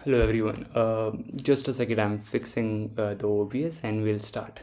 Hello everyone. Just a second, I'm fixing the OBS and we'll start.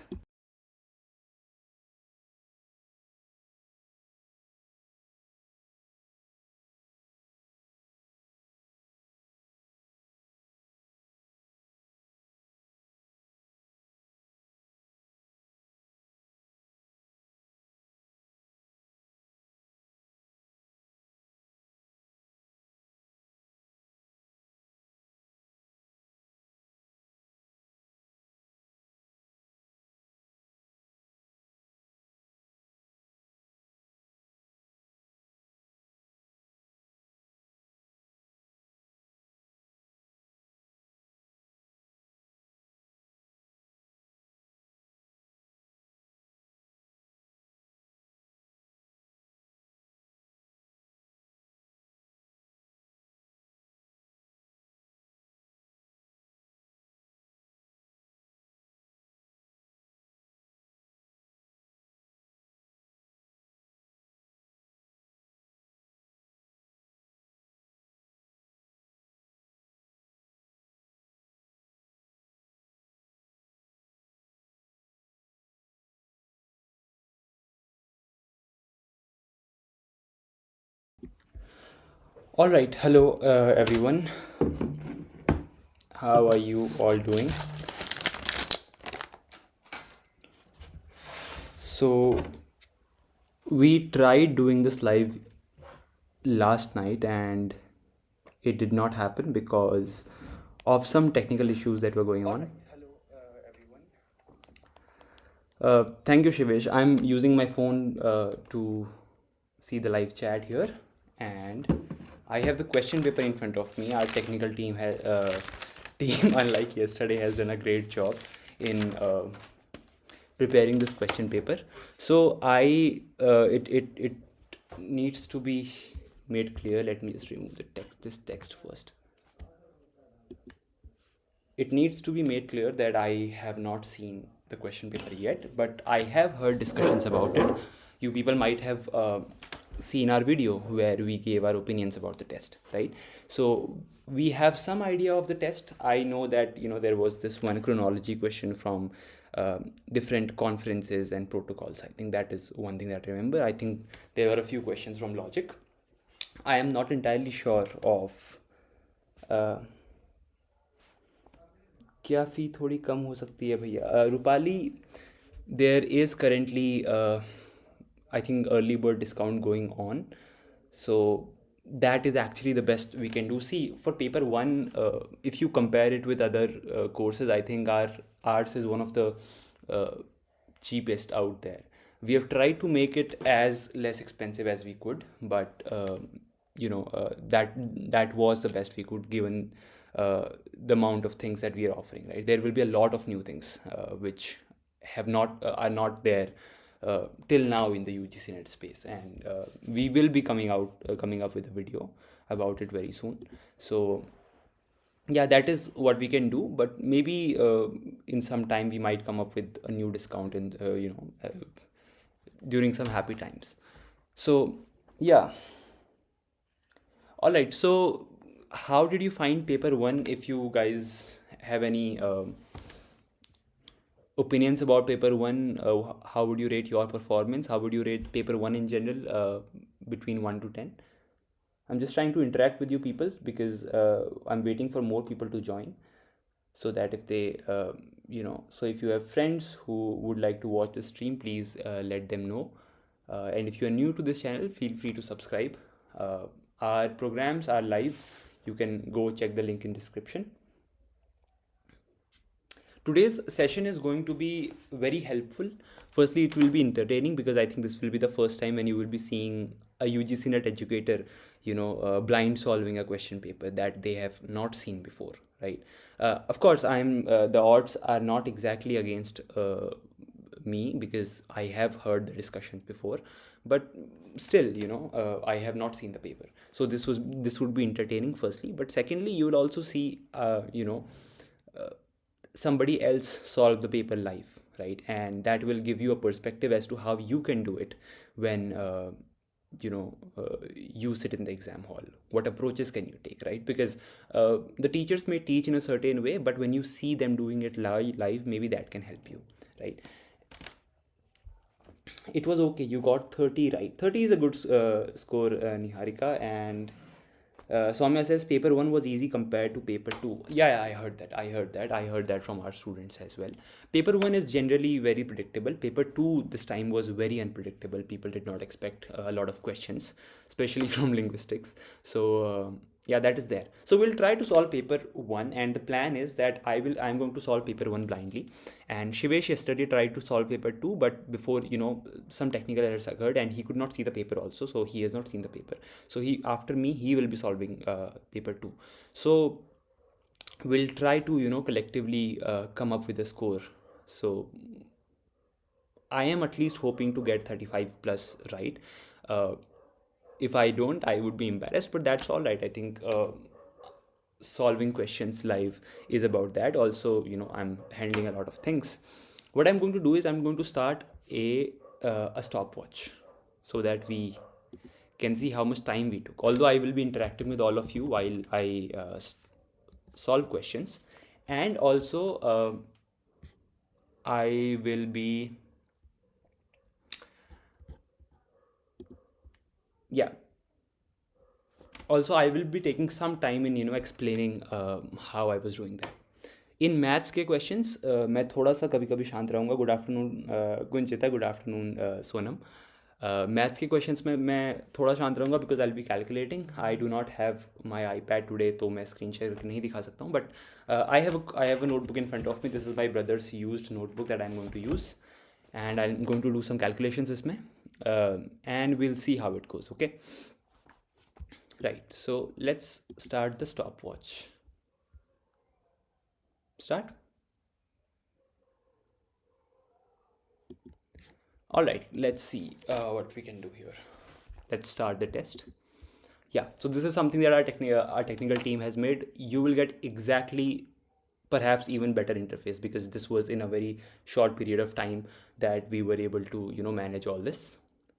All right. Hello everyone. How are you all doing? So we tried doing this live last night and it did not happen because of some technical issues that were going on. Thank you, Shivesh. I'm using my phone to see the live chat here, and I have the question paper in front of me. Our technical team has unlike yesterday, has done a great job in preparing this question paper. So it needs to be made clear. Let me just remove the text. This text first. It needs to be made clear that I have not seen the question paper yet, but I have heard discussions about it. You people might have seen our video where we gave our opinions about the test, right? So we have some idea of the test. I know that there was this one chronology question from different conferences and protocols. I think that is one thing that I remember. I think there were a few questions from logic. I am not entirely sure of क्या फ़ी थोड़ी कम हो सकती है भैया Rupali there is currently I think early bird discount going on, so that is actually the best we can do. See, for paper one, if you compare it with other courses, I think ours is one of the uh, cheapest out there. We have tried to make it as less expensive as we could, but that was the best we could, given the amount of things that we are offering, right? There will be a lot of new things which have not are not there till now in the UGC NET space, and we will be coming up with a video about it very soon. So yeah, that is what we can do, but maybe in some time we might come up with a new discount in during some happy times. So yeah. All right. So how did you find paper one? If you guys have any opinions about paper one, how would you rate your performance? How would you rate paper one in general, between 1 to 10? I'm just trying to interact with you people because I'm waiting for more people to join, so that if they so if you have friends who would like to watch the stream, please let them know. And if you are new to this channel, feel free to subscribe. Our programs are live. You can go check the link in description. Today's session is going to be very helpful. Firstly, it will be entertaining because I think this will be the first time when you will be seeing a UGC NET educator, blind solving a question paper that they have not seen before, right? Of course, the odds are not exactly against me because I have heard the discussions before, but still, I have not seen the paper. So this would be entertaining, firstly, but secondly, you will also see, somebody else solve the paper live, right? And that will give you a perspective as to how you can do it when use it in the exam hall? What approaches can you take, right? Because the teachers may teach in a certain way, but when you see them doing it live, maybe that can help you, right? It was okay. You got 30 right. 30 is a good score, Niharika. And Soumya says paper 1 was easy compared to paper 2. Yeah, I heard that. I heard that from our students as well. Paper 1 is generally very predictable. Paper 2 this time was very unpredictable. People did not expect a lot of questions, especially from linguistics. So yeah, that is there. So we'll try to solve paper 1, and the plan is that I'm going to solve paper 1 blindly. And Shivesh yesterday tried to solve paper 2, but before, some technical errors occurred and he could not see the paper also, so he has not seen the paper. So after me he will be solving paper 2. So we'll try to collectively come up with a score. So I am at least hoping to get 35 plus right. If I don't, I would be embarrassed, but that's all right. I think solving questions live is about that. Also, I'm handling a lot of things. What I'm going to do is I'm going to start a stopwatch so that we can see how much time we took. Although I will be interacting with all of you while I solve questions, and also I will be also I will be taking some time in explaining how I was doing that. इन maths के questions मैं थोड़ा सा कभी कभी शांत रहूँगा. Good afternoon Gunjita, good afternoon Sonam. Maths के क्वेश्चंस में मैं थोड़ा शांत रहूँगा because I will be calculating. I do not have my iPad today, तो मैं स्क्रीन शेयर करके नहीं दिखा सकता हूँ. But I have a notebook in front of me. This is my brother's used notebook that I am going to use, and I am going to do some calculations इसमें, and we'll see how it goes. Okay, right, so let's start the stopwatch. Start. All right, let's see what we can do here. Let's start the test. Yeah, so this is something that our technical team has made. You will get exactly, perhaps even better interface, because this was in a very short period of time that we were able to manage all this.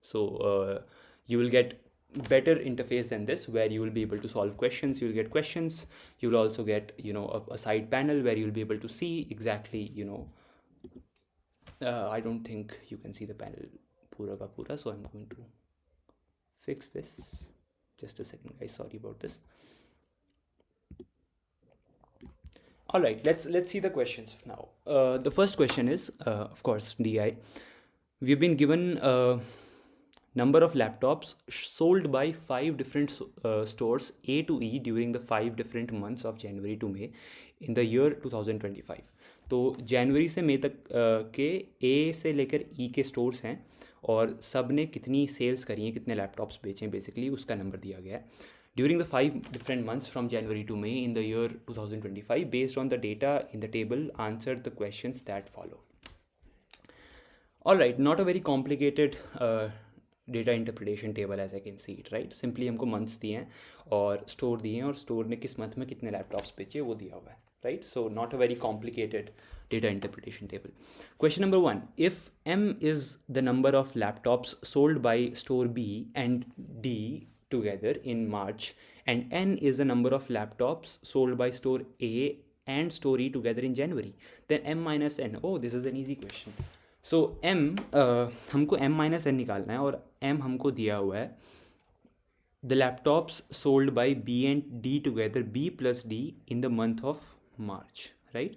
So you will get better interface than this, where you will be able to solve questions. You'll get questions. You'll also get a side panel where you'll be able to see exactly I don't think you can see the panel pura ka pura, so I'm going to fix this. Just a second, guys, sorry about this. All right, let's see the questions now. The first question is of course DI. We've been given number of laptops sold by 5 different stores A to E during the 5 different months of January to May in the year 2025. तो जनवरी से मई तक के A से लेकर E के stores हैं, और सब ने कितनी सेल्स करी हैं, कितने लैपटॉप्स बेचे हैं, बेसिकली उसका नंबर दिया गया है. During the 5 different months from January to May in the year 2025, based on the data in the table, answer the questions that follow. All right, not a very complicated data interpretation table as I can see it, right. Simply हमको months दिए हैं और store दिए हैं, और store ने किस month में कितने लैपटॉप्स बेचे वो दिया हुआ है, right. So not a very complicated data interpretation table. Question number 1, if M is the number of laptops sold by store B and D together in March, and N is the number of laptops sold by store A and store E together in January, then M minus N. Oh, this is an easy question. So M हमको M minus N निकालना है, और M हमको दिया हुआ है the laptops sold by B and D together, B plus D in the month of March, right.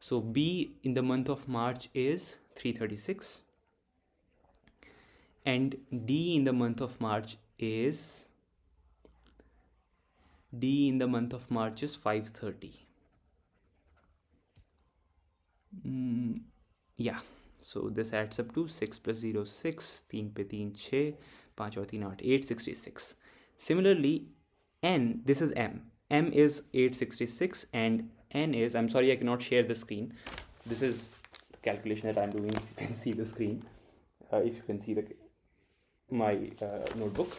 So B in the month of March is 336 and D in the month of March is 530. Yeah, so this adds up to 6 plus 0 6, 3 पे 3 6, 5 और 3 8, 866. Similarly, N, this is M is 866 and N is, I'm sorry I cannot share the screen, this is the calculation that I'm doing. If you can see the screen, if you can see my notebook.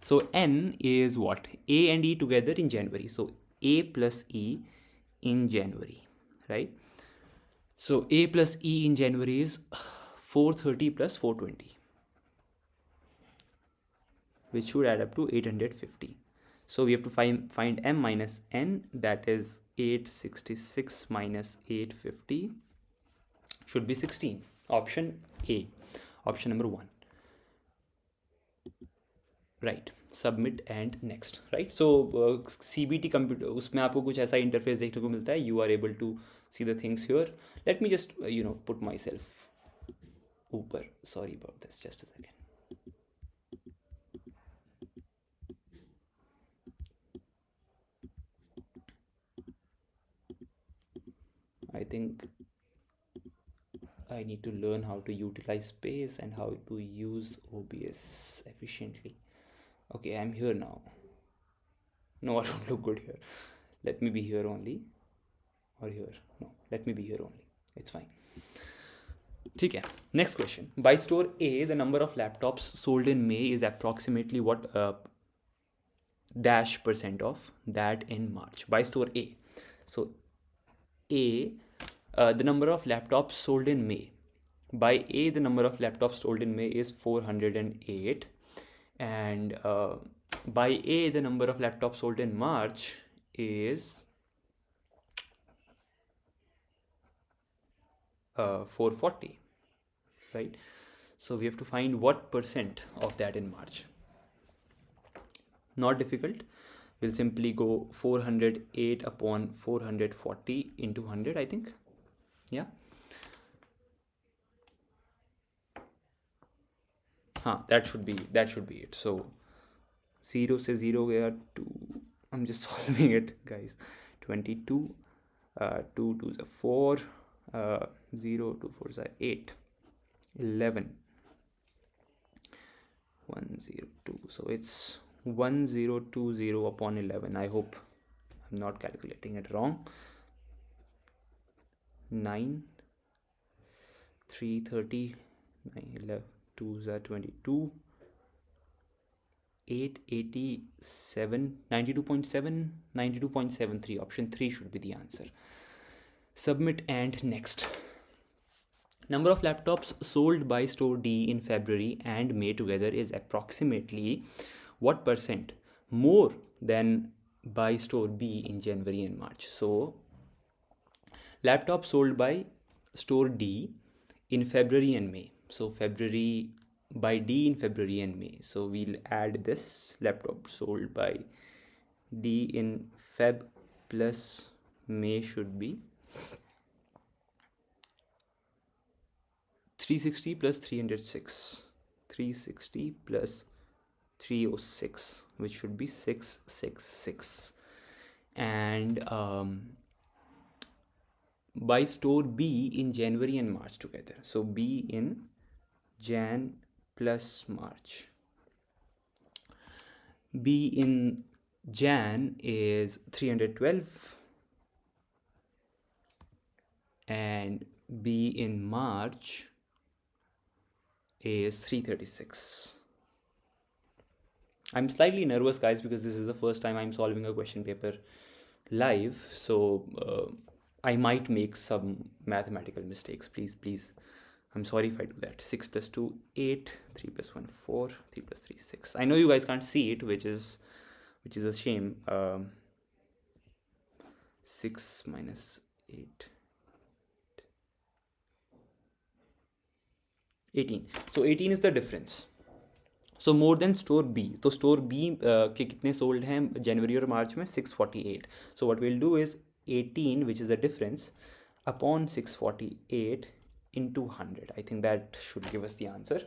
So N is what? A and E together in January. So A plus E in January, right? So A plus E in January is 430 plus 420. which should add up to 850. So we have to find m minus n, that is 866 minus 850 should be 16. Option A, option number 1. Right, submit and next. Right, so CBT computer, उसमें आपको कुछ ऐसा interface देखने को मिलता है. You are able to see the things here. Let me just put myself ऊपर. Sorry about this. Just a second. I think I need to learn how to utilize space and how to use OBS efficiently. Okay, I'm here now. No, I don't look good here. Let me be here only. Or here. No, let me be here only. It's fine. Okay, next question. By store A, the number of laptops sold in May is approximately what dash percent of that in March. By store A. So A, the number of laptops sold in May. By A, the number of laptops sold in May is 408. And by A, the number of laptops sold in March is 440. Right? So we have to find what percent of that in March. Not difficult. We'll simply go 408 upon 440 into 100, I think. Yeah. That should be it. So 0 से 0 गया 2. I'm just solving it, guys. 22. 2 2s are 4. 0 2 4s are 8. 11. 102. So it's 1020 upon 11. I hope I'm not calculating it wrong. 9. 330. 9 11. 2s are 22. 887. 92.7. 92.73. Option 3 should be the answer. Submit and next. Number of laptops sold by store D in February and May together is approximately what percent more than by store B in January and March. So laptops sold by store D in February and May. So February by D in February and May. So we'll add this laptop sold by D in Feb plus May should be 360 plus 306. 360 plus 306, which should be 666. And by store B in January and March together. So B in Jan plus March. B in Jan is 312 and B in March is 336. I'm slightly nervous, guys, because this is the first time I'm solving a question paper live, so I might make some mathematical mistakes. Please, I'm sorry if I do that. 6 plus 2 8, 3 plus 1 4, 3 plus 3 6. I know you guys can't see it, which is a shame. 6 minus 8, 18. So 18 is the difference. So more than store B. तो store B के कितने sold हैं जनवरी और मार्च में 648. So what we'll do is 18, which is the difference, upon 648 into 100. I think that should give us the answer.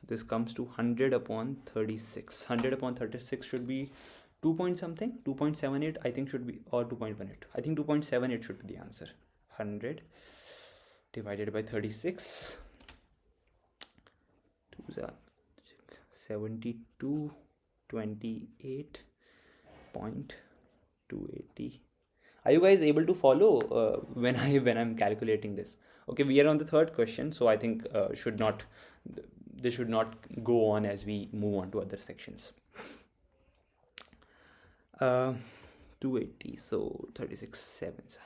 This comes to 100 upon 36. 100 upon 36 should be 2 point something, 2.78 I think should be, or 2.18. I think 2.78 should be the answer. 100 divided by 36. 72, 28.280. Are you guys able to follow when I'm calculating this? Okay, we are on the third question, so I think this should not go on as we move on to other sections. Uh, 280, so 36 sevens.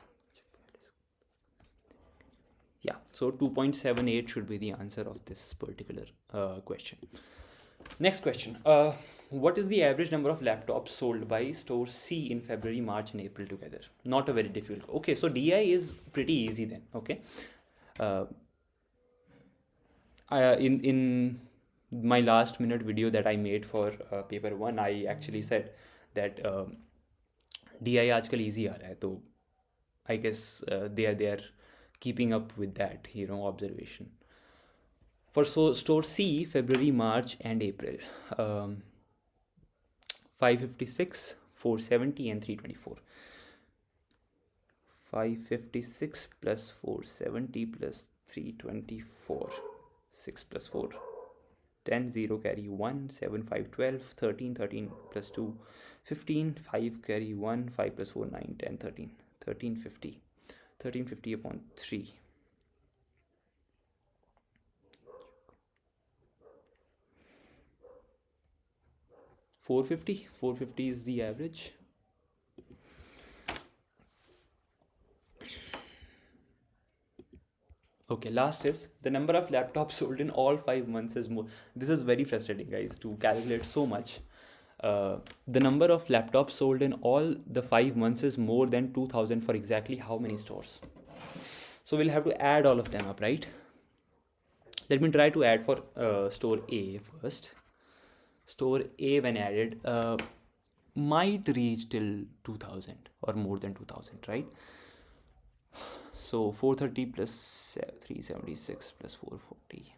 Yeah, so 2.78 should be the answer of this particular question. Next question. What is the average number of laptops sold by store C in February, March, and April together? Not a very difficult. Okay, so DI is pretty easy then. Okay. In my last minute video that I made for paper 1, I actually said that DI आजकल easy आ रहा है, तो I guess they are keeping up with that, observation. For store C, February, March, and April, 556, 470, and 324. 556 plus 470 plus 324. 6 plus 4, 10, 0 carry 1, 7, 5, 12, 13, 13 plus 2, 15, 5 carry 1, 5 plus 4, 9, 10, 13, 1350. 1350 upon 3. $450 is the average. Okay, last is the number of laptops sold in all 5 months is more. This is very frustrating, guys, to calculate so much. The number of laptops sold in all the 5 months is more than 2000 for exactly how many stores? So we'll have to add all of them up, right? Let me try to add for store A first. Store A, when added, might reach till 2000 or more than 2000, right? So 430 plus 376 plus 440.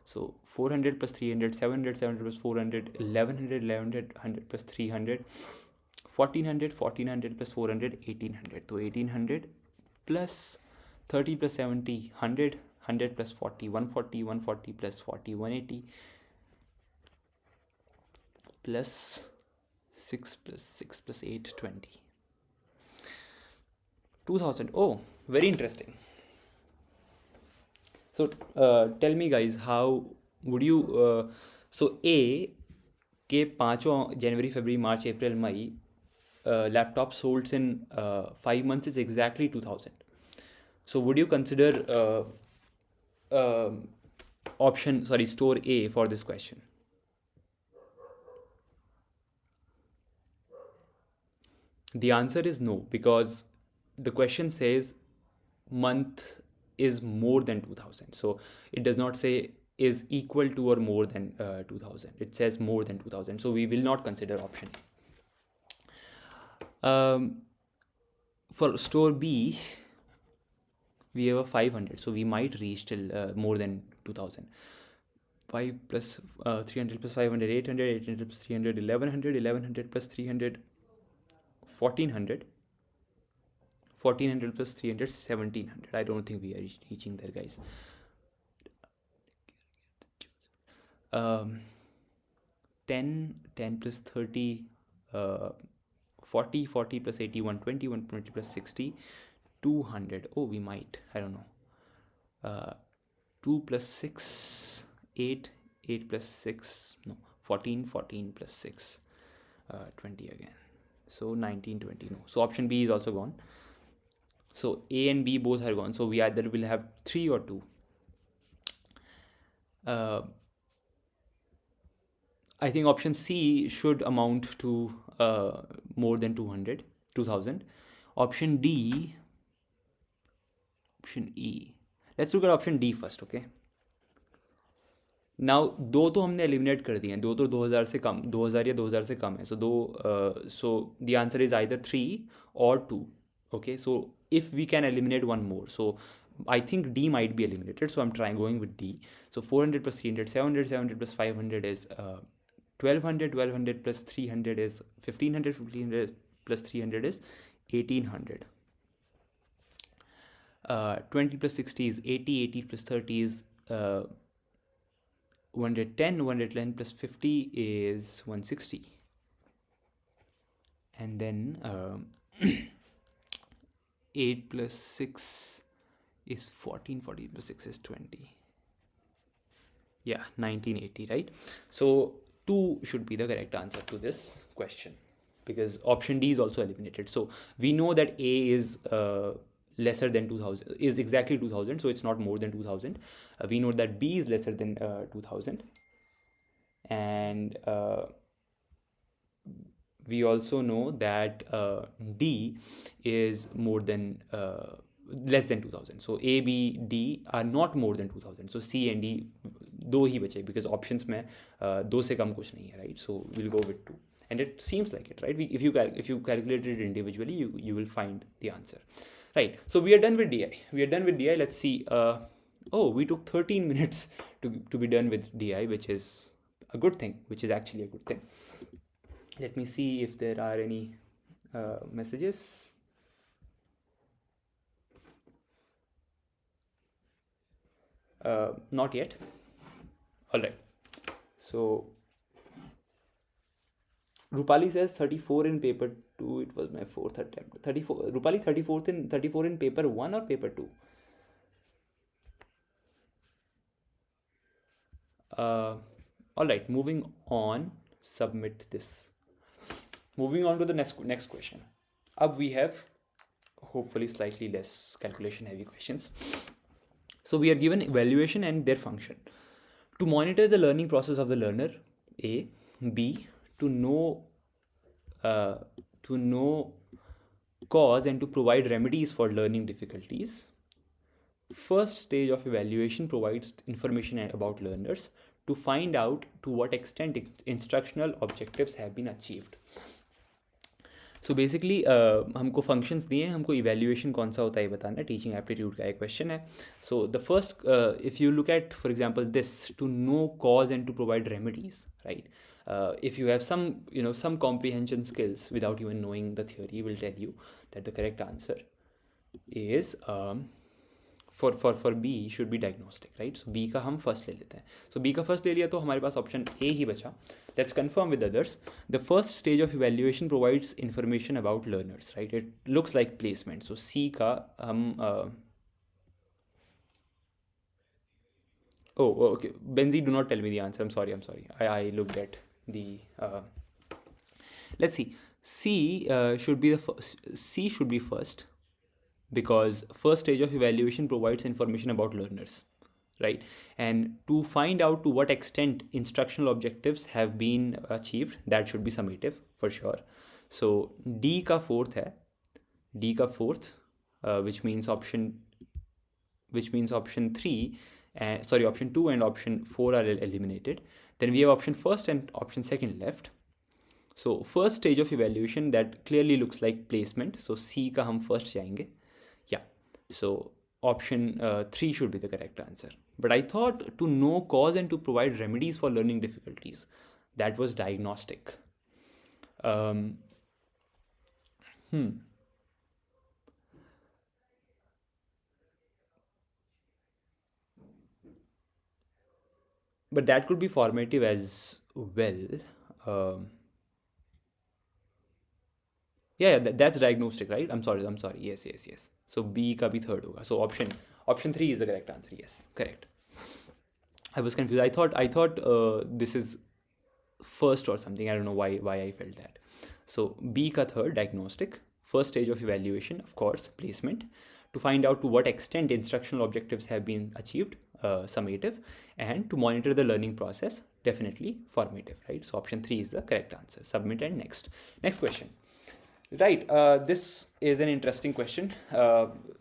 So 400 plus 300, 700, 700 plus 400, 1100, 1100, 100 plus 300, 1400, 1400 plus 400, 1800. So 1800 plus 30 plus 70, 100, 100 plus 40, 140, 140 plus 40, 180 plus 6 plus 6 plus 8, 20. 2000. Oh, very interesting. So tell me, guys, how would you so A के 5 January, February, March, April, May laptop sold in 5 months is exactly 2000. So would you consider store A for this question? The answer is no, because the question says month is more than 2000. So it does not say is equal to or more than 2000. It says more than 2000. So we will not consider option A. For store B, we have a 500. So we might reach till more than 2000. 5 plus 300 plus 500, 800, 800 plus 300, 1100, 1100 plus 300, 1400. 1400 plus 300, 1700. I don't think we are reaching there, guys. 10 plus 30, 40 plus 80, 120, 120 plus 60, 200. Oh, we might, I don't know. 2 plus 6, 8, 8 plus 6, no, 14 plus 6, 20 again. So 19, 20, no. So option B is also gone. So A and B both are gone. So we either will have 3 or 2. I think option C should amount to more than 2000. Option D, option E. Let's look at option D first, okay? Now, दो तो हमने eliminate कर दिए हैं, दो तो 2000 से कम, 2000 या 2000 से कम है. So the answer is either 3 or 2. Okay, so if we can eliminate one more, so I think D might be eliminated, so I'm going with D. So 400 plus 300, 700, 700 plus 500 is 1200, 1200 plus 300 is 1500, 1500 plus 300 is 1800. 20 plus 60 is 80, 80 plus 30 is 110, 110 plus 50 is 160. And then 8 plus 6 is 14, 14 plus 6 is 20. Yeah, 1980, right? So 2 should be the correct answer to this question, because option D is also eliminated. So we know that A is lesser than 2000, is exactly 2000, so it's not more than 2000. We know that B is lesser than 2000, and we also know that D is more than less than 2000. So A, B, D are not more than 2000. So C and D दो ही बचे, because options में दो से कम कुछ नहीं है, right? So we'll go with 2, and it seems like it, right? If you calculate it individually, you will find the answer, right? So we are done with DI. Let's see. Oh, we took 13 minutes to be done with DI, which is a good thing. Actually a good thing. Let me see if there are any messages. Not yet. All right. So Rupali says 34 in paper 2. It was my 4th attempt. 34. Rupali, 34 in paper 1 or paper 2? All right. Moving on. Submit this. Moving on to the next question. Up we have hopefully slightly less calculation heavy questions. So we are given evaluation and their function. To monitor the learning process of the learner, A. B. To know cause and to provide remedies for learning difficulties. First stage of evaluation provides information about learners to find out to what extent instructional objectives have been achieved. So basically हमको functions दिए हैं, हमको evaluation कौन सा होता है बताना है, teaching aptitude का एक question है. So the first, if you look at, for example, this, to know cause and to provide remedies, right? If you have some comprehension skills without even knowing the theory, will tell you that the correct answer is for B should be diagnostic, right? So B का हम first ले लेते हैं. So B का first ले लिया तो हमारे पास option A ही बचा. Let's confirm with others. The first stage of evaluation provides information about learners, right? It looks like placement. So C का हम oh, okay. Benzi, do not tell me the answer. I'm sorry. I looked at the. Let's see. C should be C should be first, because first stage of evaluation provides information about learners, right? And to find out to what extent instructional objectives have been achieved, that should be summative for sure. So D का fourth है, which means option 3. Option 2 and option 4 are eliminated. Then we have option first and option second left. So first stage of evaluation, that clearly looks like placement. So C का हम first जाएंगे. Yeah. So option 3 should be the correct answer. But I thought to know cause and to provide remedies for learning difficulties, that was diagnostic. But that could be formative as well. Yeah, that's diagnostic, right? I'm sorry. Yes. So B का भी third होगा. So option 3 is the correct answer. Yes, correct. I was confused. I thought this is first or something. I don't know why I felt that. So B का third, diagnostic. First stage of evaluation, of course, placement. To find out to what extent instructional objectives have been achieved, summative. And to monitor the learning process, definitely formative, right? So option 3 is the correct answer. Submit and next question. Right, this is an interesting question,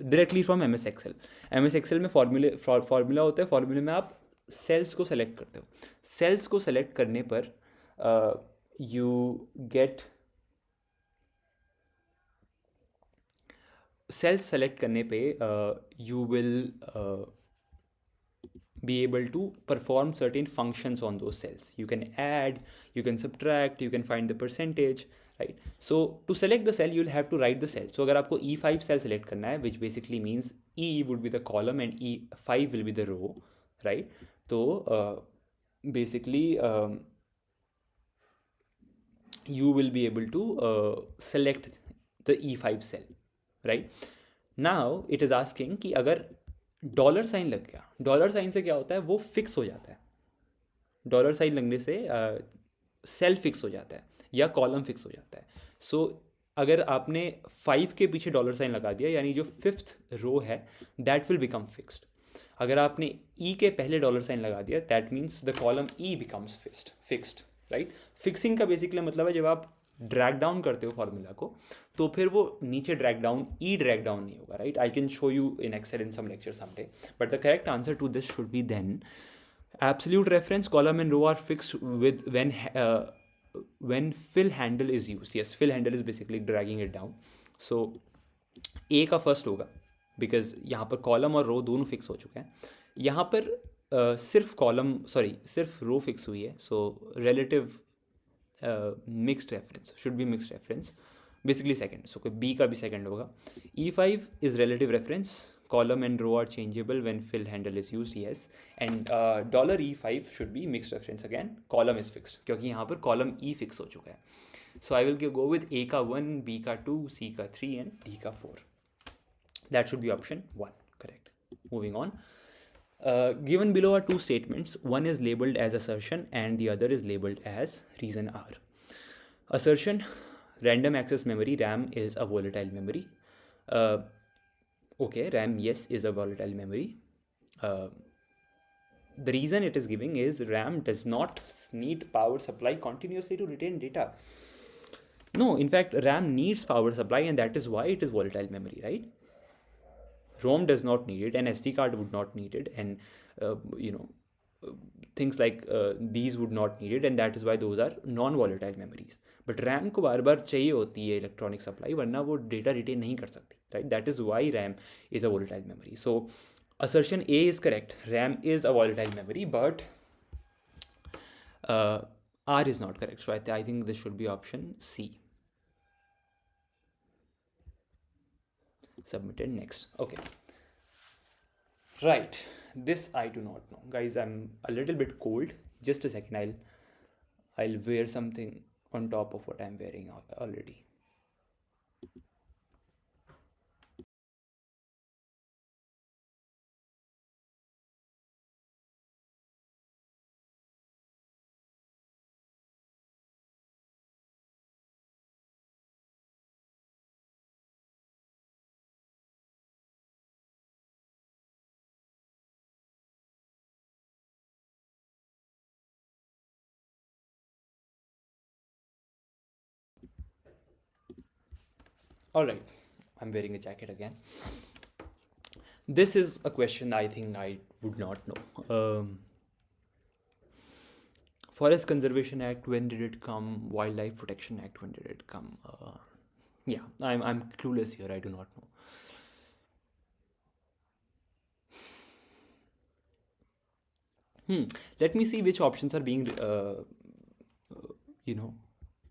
directly from MS Excel. MS Excel में formula होता है. फॉर्मूले में आप sales को select करते हो. Sales को सेलेक्ट करने पर you get सेल्स सेलेक्ट करने पे you will be able to perform certain functions on those cells. You can add, you can subtract, you can find the percentage, right? So to select the cell, you'll have to write the cell. So अगर आपको E5 cell select करना है, which basically means E would be the column and E5 will be the row, right? So basically you will be able to select the E5 cell, right? Now it is asking कि अगर dollar sign लग गया, dollar sign से क्या होता है, वो fix हो जाता है. डॉलर साइन लगने से सेल फिक्स हो जाता है या कॉलम फिक्स हो जाता है. सो अगर आपने 5 के पीछे डॉलर साइन लगा दिया, यानी जो 5th रो है दैट विल बिकम फिक्स्ड. अगर आपने ई के पहले डॉलर साइन लगा दिया, that means the column E becomes fixed, right. Fixing का बेसिकली मतलब है जब आप ड्रैग डाउन करते हो फॉर्मूला को, तो फिर वो नीचे ड्रैग डाउन नहीं होगा, right. I can show you in Excel in some lecture someday, but the correct answer to this should be then absolute reference column and row are fixed with when fill handle is used. Yes, fill handle is basically dragging it down. So A का first होगा because यहाँ पर column और रो दोनों fix हो चुके हैं. यहाँ पर सिर्फ रो फिक्स हुई है. So relative mixed reference should be mixed reference, basically second. So कोई बी का भी सेकेंड होगा. E5 is relative reference, column and row are changeable when fill handle is used. Yes, and $E5 should be mixed reference. Again, column is fixed क्योंकि यहाँ पर column E fix हो चुका है. So I will go with A का 1, B का 2, C का 3 and D का 4. That should be option 1. Correct. Moving on. Given below are two statements. One is labeled as assertion and the other is labeled as reason R. Assertion: random access memory RAM is a volatile memory. Okay, RAM, yes, is a volatile memory. The reason it is giving is RAM does not need power supply continuously to retain data. No, in fact, RAM needs power supply and that is why it is volatile memory, right? ROM does not need it, and SD card would not need it, and things like these would not need it, and that is why those are non-volatile memories. But RAM को बार बार चाहिए होती है electronic supply, वरना वो data retain नहीं कर सकती, right? That is why RAM is a volatile memory. So assertion A is correct. RAM is a volatile memory, but R is not correct. So I think this should be option C. Submitted next. Okay. Right. This I do not know. Guys, I'm a little bit cold. Just a second. I'll wear something on top of what I'm wearing already. All right, I'm wearing a jacket again. This is a question I think I would not know. Forest Conservation Act, when did it come? Wildlife Protection Act, when did it come? Yeah, I'm clueless here. I do not know. Let me see which options are being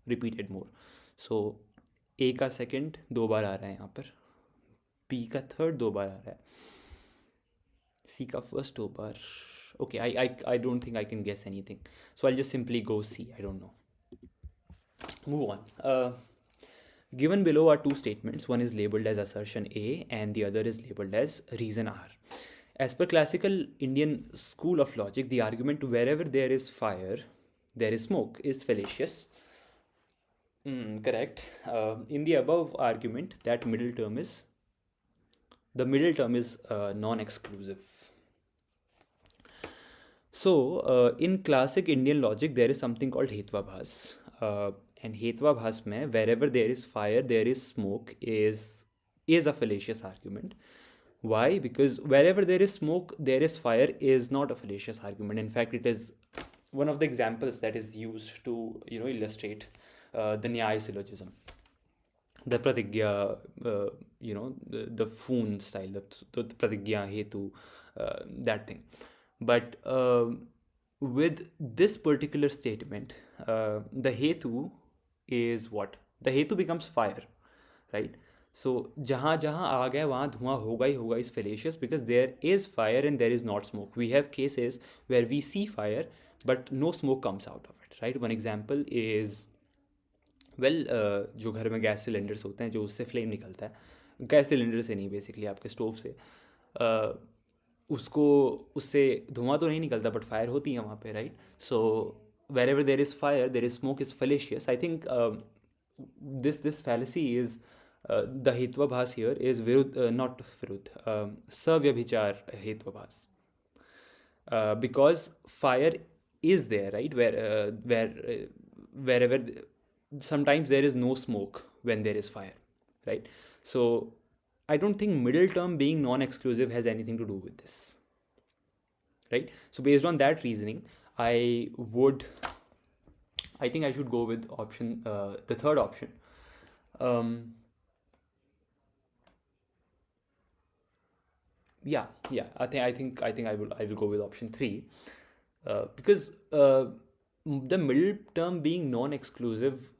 repeated more. So A का second 2 बार आ रहा है यहाँ पर, B का third 2 बार आ रहा है, C का first 2 bar. Okay, I don't think I can guess anything. So I'll just simply go C. I don't know. Move on. Given below are two statements. One is labeled as assertion A and the other is labeled as reason R. As per classical Indian school of logic, the argument wherever there is fire, there is smoke is fallacious. Correct. In the above argument, that middle term is non-exclusive. So in classic Indian logic, there is something called Hetvabhas, and Hetvabhas mein wherever there is fire, there is smoke is a fallacious argument. Why? Because wherever there is smoke, there is fire is not a fallacious argument. In fact, it is one of the examples that is used to illustrate the Nyaya syllogism, the Pratigya, the Foon style, the Pratigya Hetu, that thing. But with this particular statement, the Hetu is what? The Hetu becomes fire, right? So जहाँ जहाँ आ गया वहाँ धुआं होगा ही होगा is fallacious because there is fire and there is not smoke. We have cases where we see fire but no smoke comes out of it, right? One example is जो घर में गैस सिलेंडर्स होते हैं जो उससे flame निकलता है, gas cylinder से नहीं, बेसिकली आपके स्टोव से, उससे धुआं तो नहीं निकलता बट फायर होती है वहाँ पे, right? So wherever there is fire, there is smoke is fallacious. I think this fallacy is the hetvabhas here is not virud, savyabhichar hetvabhas. Because fire is there, right? Wherever sometimes there is no smoke when there is fire, right? So I don't think middle term being non-exclusive has anything to do with this, right? So based on that reasoning, I think I should go with option, the third option. Yeah, I think I will go with option 3, because the middle term being non-exclusive,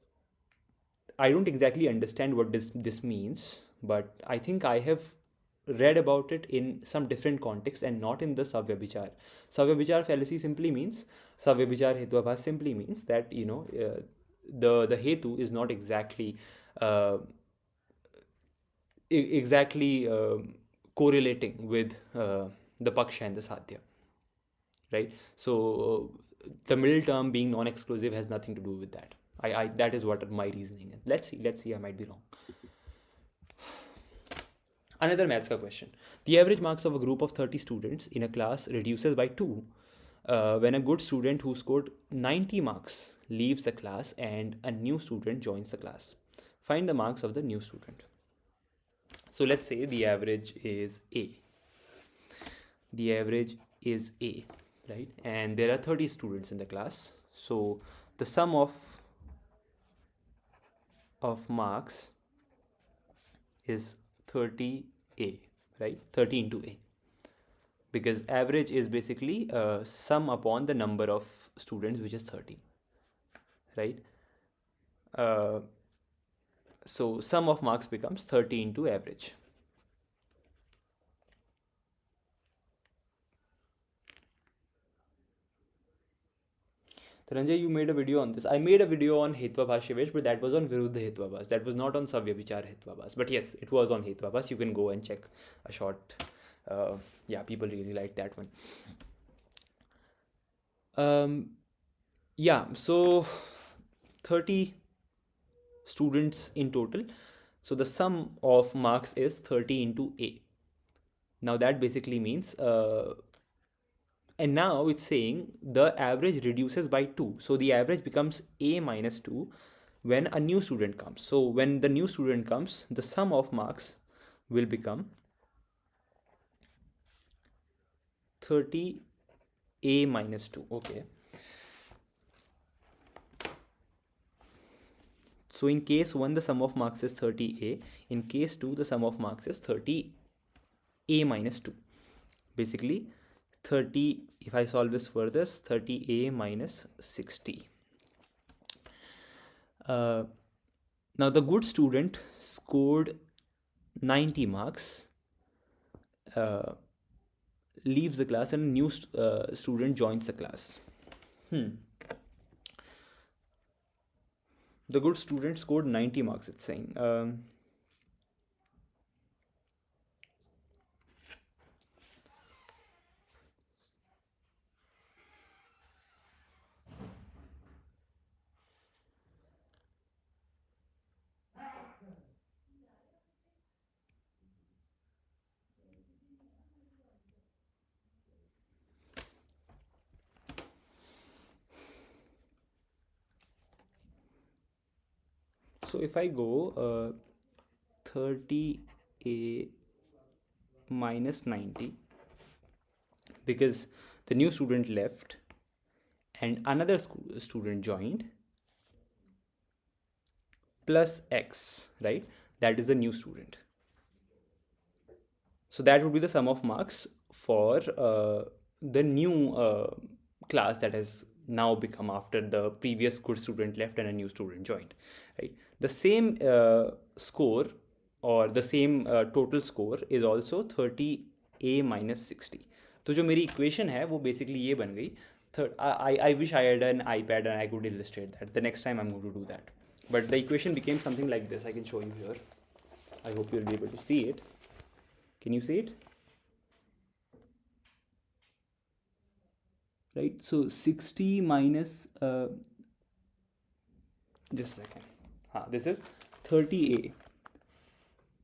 I don't exactly understand what this means, but I think I have read about it in some different context and not in the Savyabhichar. Savyabhichar fallacy simply means, Savyabhichar Hetwabhas simply means that, the Hetu is not exactly correlating with the Paksha and the Sadhya, right? So the middle term being non-exclusive has nothing to do with that. That is what my reasoning is. Let's see, I might be wrong. Another maths ka question. The average marks of a group of 30 students in a class reduces by 2 when a good student who scored 90 marks leaves the class and a new student joins the class. Find the marks of the new student. So let's say the average is A. The average is A, right? And there are 30 students in the class. So the sum of marks is 30A, right? 30 into A. Because average is basically sum upon the number of students, which is 30, right? So sum of marks becomes 30 into average. Ranjay, you made a video on this. I made a video on Hetvabhasyavesh, but that was on Viruddha Hetvabhas. That was not on Savyabhichar Hetvabhas. But yes, it was on Hetvabhas. You can go and check a short. Yeah, people really like that one. Yeah, so 30 students in total. So the sum of marks is 30 into A. Now that basically means, and now it's saying the average reduces by 2. So the average becomes A minus 2 when a new student comes. So when the new student comes, the sum of marks will become 30A minus 2. Okay. So in case 1, the sum of marks is 30A. In case 2, the sum of marks is 30A minus 2. Basically, 30, if I solve this further, 30A minus 60. Now the good student scored 90 marks, leaves the class, and a new student joins the class. The good student scored 90 marks, it's saying. So if I go 30A minus 90, because the new student left and another student joined, plus X, right? That is the new student. So that would be the sum of marks for the new class that has now become after the previous good student left and a new student joined, right? The same score, or the same total score is also 30A minus 60. तो जो मेरी equation है वो basically ये बन गई. I wish I had an iPad and I could illustrate that. The next time I'm going to do that. But the equation became something like this. I can show you here. I hope you'll be able to see it. Can you see it? right? So 60 minus just a second. This is 30a.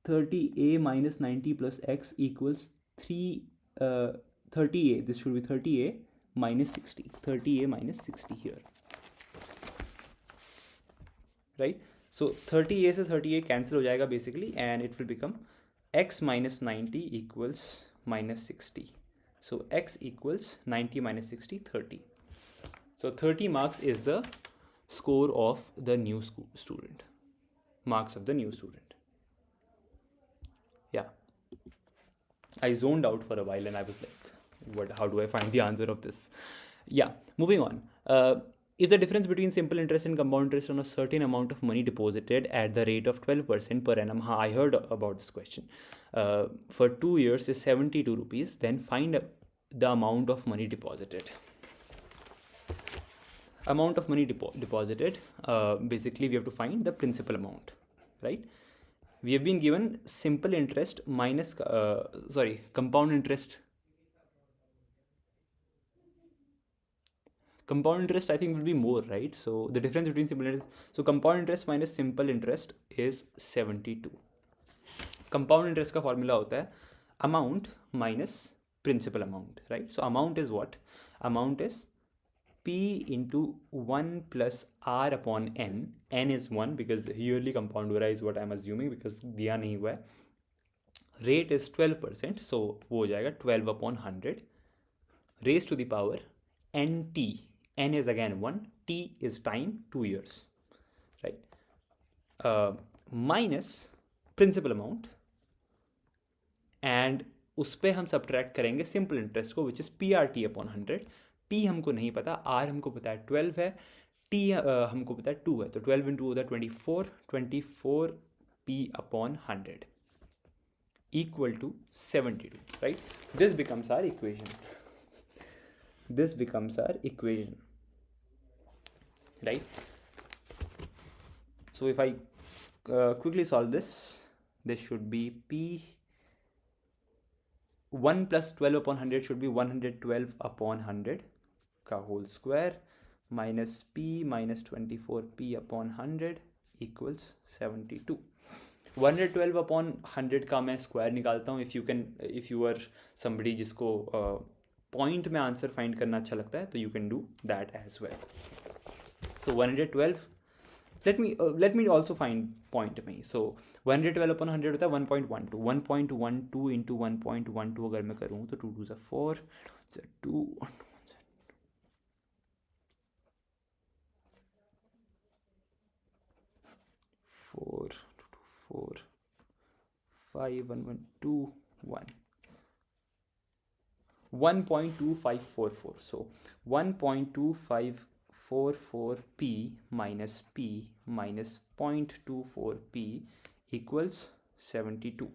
30a minus 90 plus x equals 30a. This should be 30a minus 60. 30a minus 60 here, right? So 30a से 30a cancel हो जाएगा basically, and it will become x minus 90 equals minus 60. So x equals 90 minus 60, 30. So 30 marks is the score of the new student. Marks of the new student. Yeah. I zoned out for a while and I was like, how do I find the answer of this? Yeah, moving on. If the difference between simple interest and compound interest on a certain amount of money deposited at the rate of 12% per annum, I heard about this question, for 2 years is 72 rupees, then find the amount of money deposited. Amount of money deposited, basically we have to find the principal amount, right? We have been given simple interest minus, compound interest. Compound interest I think will be more, right? So the difference between simple interest, so compound interest minus simple interest is 72. Compound interest का formula होता है amount minus principal amount, right? So amount is what? Amount is P into 1 plus R upon N. N is 1 because yearly compound हो रहा है is what I'm assuming because दिया नहीं हुआ है. Rate is 12%, so वो हो जाएगा 12 upon 100 raised to the power NT. N is again 1, T is time, 2 years, right? Minus principal amount, and उस पर हम सब्ट्रैक्ट करेंगे सिंपल इंटरेस्ट को, which is PRT upon 100. P हमको नहीं पता, R हमको पता है 12 है, T हमको पता है 2 है, तो 12 इंटू होता है 24 P upon 100 equal to 72, right? This becomes our equation. This becomes our equation, right? So if I quickly solve this, this should be P 1 plus 12 upon 100 should be 112 upon 100 का whole square minus P minus 24P upon 100 equals 72. 112 upon 100 का मैं square निकालता हूँ. if you are somebody जिसको point में answer find करना अच्छा लगता है, तो you can do that as well. So 112, let me also find point में. So 112 upon 100 होता है 1.12. 1.12 into 1.12 अगर मैं करूँ तो 2 2 is 4, 2 4 4 5 1 1 2 1 1.2544. So 1.2544P minus 0.24P equals 72.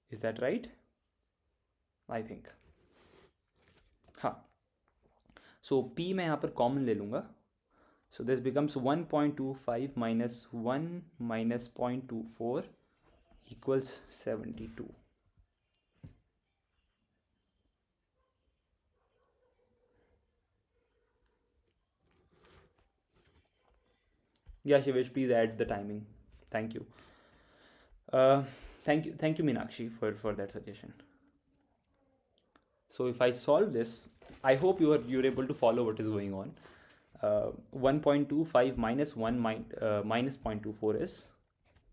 Is that right? I think. हाँ. So P मैं यहाँ पर common ले लूँगा. So this becomes 1.25 minus 1 minus 0.24 equals 72. Yeah, Shivesh, please add the timing. Thank you. Thank you, Meenakshi, for that suggestion. So if I solve this, I hope you're able to follow what is going on. 1.25 minus 1 minus 0.24 is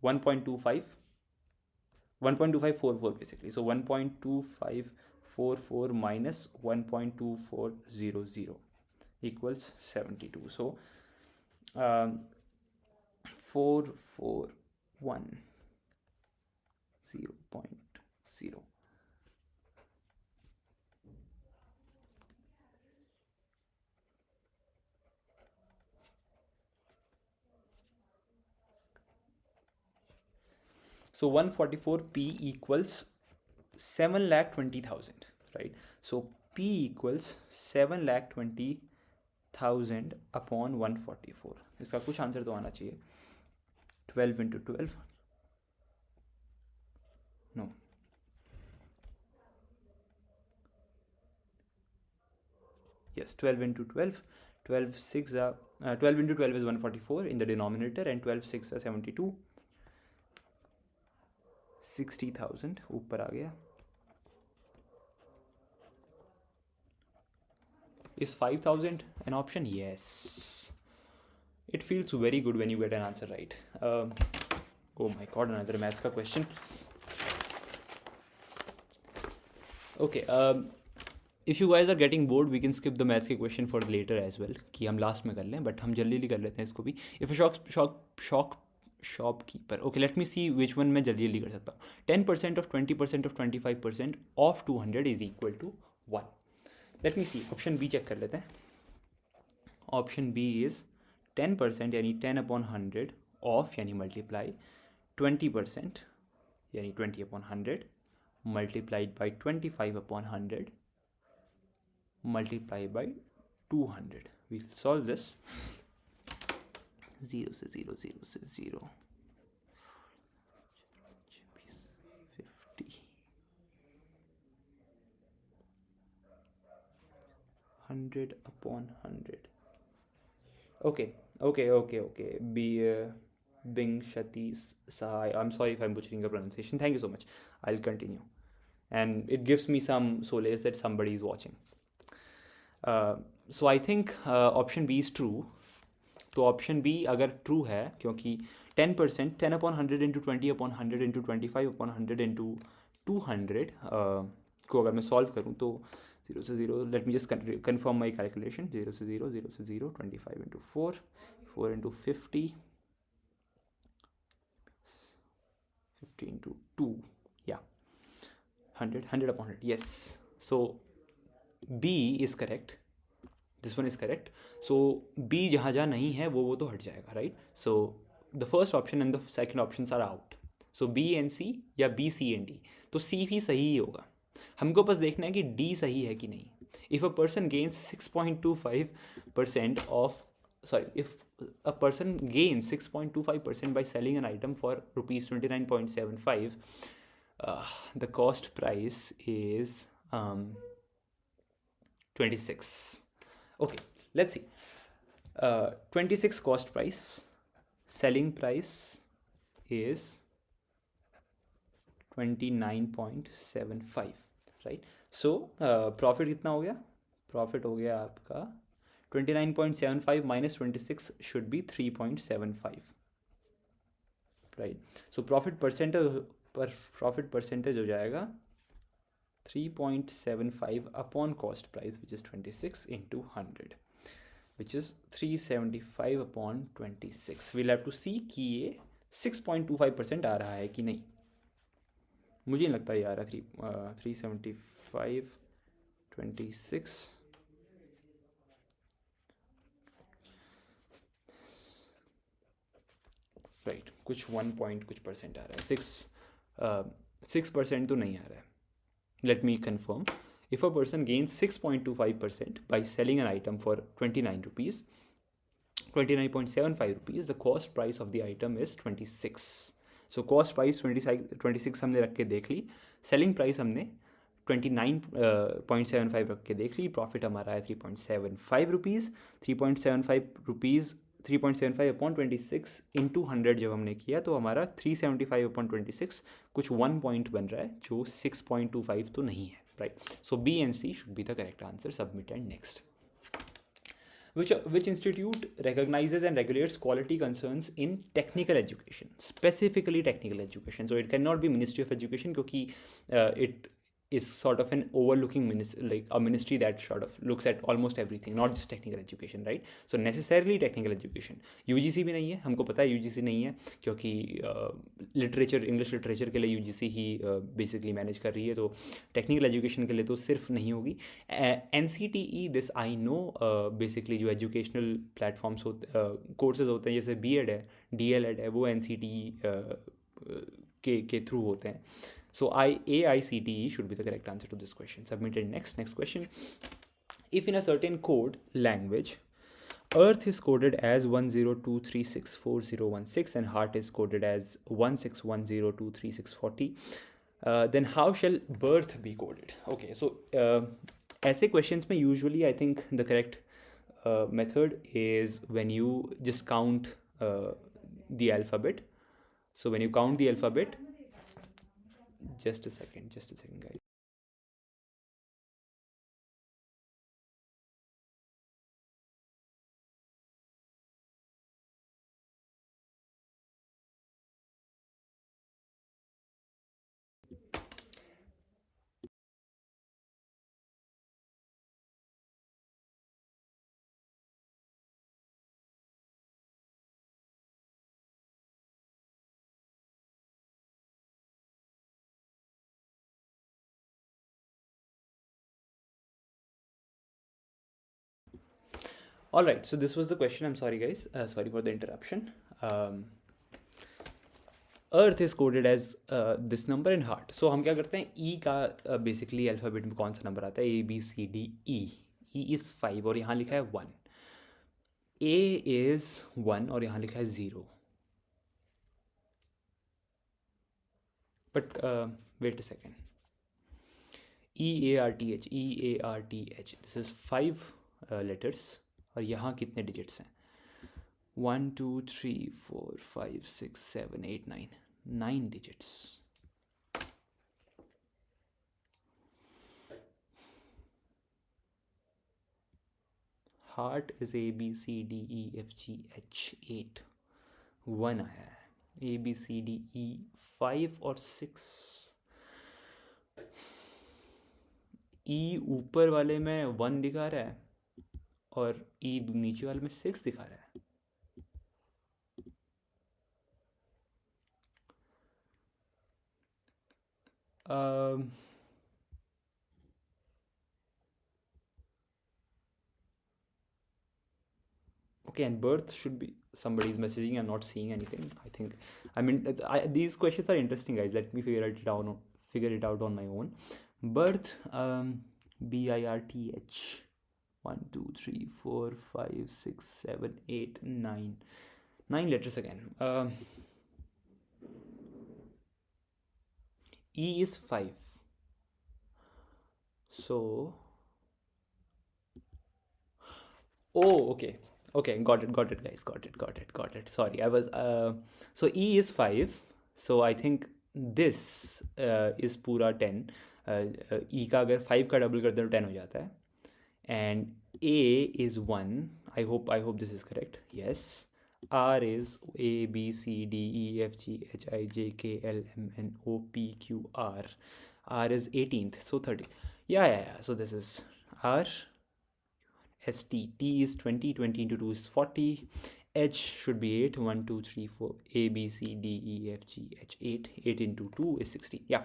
1.2544 basically. So 1.2544 minus 1.2400 equals 72. So 441 0.0. So 144P equals 7,20,000, right? So P equals 7,20,000 upon 144. इसका कुछ answer तो आना चाहिए. 12 into 12. No. Yes, 12 into 12. 12 6 are 12 into 12 is 144 in the denominator, and 12 6 are 72. 60,000 ऊपर आ गया. Is 5,000 an option? Yes. It feels very good when you get an answer right. Oh my god, another maths ka question. Okay, if you guys are getting bored, we can skip the maths के question for later as well, कि हम last में कर लें, but हम जल्दी कर लेते हैं इसको भी. If a shopkeeper, okay, let me see which one मैं जल्दी कर सकता हूँ. 10% of 20% of 25% of 200 is equal to 1. Let me see, option B check कर लेते हैं. Option B is 10% यानी 10 upon 100 of यानी multiply 20% यानी 20 upon 100 multiplied by 25 upon 100 multiplied by 200. We'll solve this. 0 से 0, 0 से 0, 50, 100 upon 100. Okay. Bing Shati Sahai. I'm sorry if I'm butchering your pronunciation. Thank you so much. I'll continue. And it gives me some solace that somebody is watching. So I think option B is true. तो option B अगर true है, क्योंकि 10% 10 upon 100 into 20 upon 100 into 25 upon 100 into 200 को अगर मैं solve करूँ तो 0 से 0, लेट मी जस्ट कन्फर्म माई कैलकुलेशन. 0 से 0, 0 से 0, 25 into 4, 4 into 50, 50 into 2, yeah, 100, 100 upon 100, yes. So B is correct. This one is correct. So B जहाँ जहाँ नहीं है वो तो हट जाएगा, right? So the first option and the second options are out. So B and C या B, C and D. तो C भी सही ही होगा. हमको बस देखना है कि D सही है कि नहीं. If a person gains 6.25% of, sorry, if a person gains 6.25% by selling an item for rupees 29.75, the cost price is 26. Okay, let's see. 26 cost price, selling price is 29.75, right? So profit कितना हो गया? Profit हो गया आपका 29.75 minus 26 should be 3.75, right? So profit percentage हो जाएगा 3.75 upon cost price, which is 26 into 100, which is 375 upon 26. We'll have to see कि ये 6.25% आ रहा है कि नहीं. मुझे नहीं लगता ये आ रहा. 375 26 राइट, कुछ 1 point कुछ percent आ रहा है. 6% तो नहीं आ रहा है. Let me confirm. If a person gains 6.25% by selling an item for 29 rupees, 29.75 rupees, the cost price of the item is 26. So cost price 26 हमने रख के देख ली, selling price हमने 29.75 रख के देख ली, profit हमारा है 3.75 rupees. 3.75 upon 26 into 100 जब हमने किया तो हमारा 375 upon 26 कुछ 1 point बन रहा है, जो 6.25 तो नहीं है, right? So B and C should be the correct answer. Submit and next. Which institute recognizes and regulates quality concerns in technical education, specifically technical education? So it cannot be Ministry of Education, क्योंकि it is sort of an overlooking like a ministry that sort of looks at almost everything, not just technical education, right? So necessarily technical education. UGC भी नहीं है, हमको पता है UGC नहीं है, क्योंकि लिटरेचर, इंग्लिश लिटरेचर के लिए UGC ही बेसिकली मैनेज कर रही है, तो टेक्निकल एजुकेशन के लिए तो सिर्फ नहीं होगी. NCTE, this I know, basically जो एजुकेशनल प्लेटफॉर्म्स कोर्सेज होते हैं, जैसे BEd है, DLEd है, वो NCTE के थ्रू होते हैं. So AICTE should be the correct answer to this question. Submitted next. Next question. If in a certain code language, Earth is coded as 1023640116 and heart is coded as 16102364, then how shall birth be coded? Okay, so ऐसे questions में usually I think the correct method is when you just count the alphabet. So when you count the alphabet, just a second guys. All right, so this was the question. I'm sorry guys, sorry for the interruption. Earth is coded as this number in heart. So हम क्या करते हैं, E का basically alphabet में कौन सा number आता है, A B C D E. E is 5 और यहाँ लिखा है 1. A is 1 और यहाँ लिखा है 0. But wait a second. EARTH, EARTH. This is 5 letters. और यहाँ कितने digits हैं? 1 2 3 4 5 6 7 8 9. 9 digits. Heart is A B C D E F G H 8. 1 आया है. A B C D E 5 और 6. E ऊपर वाले में 1 दिखा रहा है और E नीचे वाले में 6 दिखा रहा है. Okay, and birth should be, somebody is messaging, I'm not seeing anything. I mean, these questions are interesting, guys. Let me figure it out on my own. Birth, BIRTH. 1 2 3 4 5 6 7 8 9. 9 letters again. E is 5. So, oh, okay, got it, guys, got it. Sorry, I was so E is 5. So I think this is पूरा 10. E का अगर 5 का double कर दे तो 10 हो जाता है. And A is 1. I hope this is correct. Yes. R is A B C D E F G H I J K L M N O P Q R. R is 18th, so 30. Yeah. So this is R. S T. T is 20. 20 into 2 is 40. H should be 8. 1 2 3 4. A B C D E F G H 8. 8 into 2 is 16. Yeah.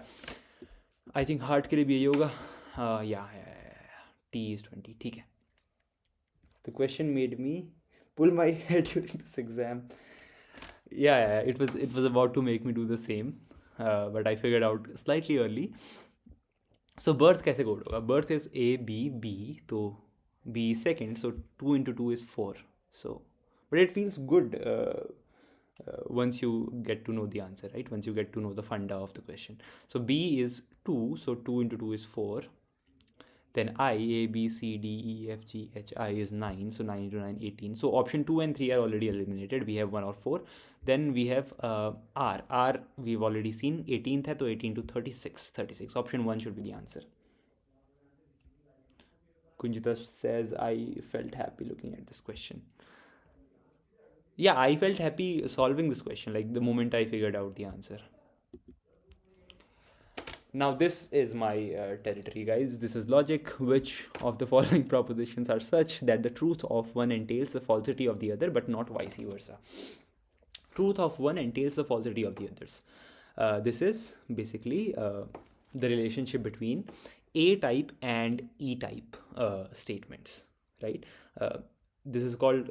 I think heart के लिए भी यही होगा. Yeah. T is 20. ठीक है. The question made me pull my head during this exam. Yeah, it was about to make me do the same, but I figured out slightly early. So birth कैसे code होगा? Birth is A B B, तो B is second, so 2 into 2 is 4. So, but it feels good once you get to know the answer, right? Once you get to know the funda of the question. So B is 2, so 2 into 2 is 4. Then I, A, B, C, D, E, F, G, H, I is 9. So 9 into 9, 18. So option 2 and 3 are already eliminated. We have 1 or 4. Then we have R. R we've already seen. 18th hai, so 18 to 36. 36. Option 1 should be the answer. Kunjita says, I felt happy looking at this question. Yeah, I felt happy solving this question, like the moment I figured out the answer. Now this is my territory, guys. This is logic. Which of the following propositions are such that the truth of one entails the falsity of the other, but not vice versa? Truth of one entails the falsity of the others. This is basically the relationship between A-type and E-type statements, right? This is called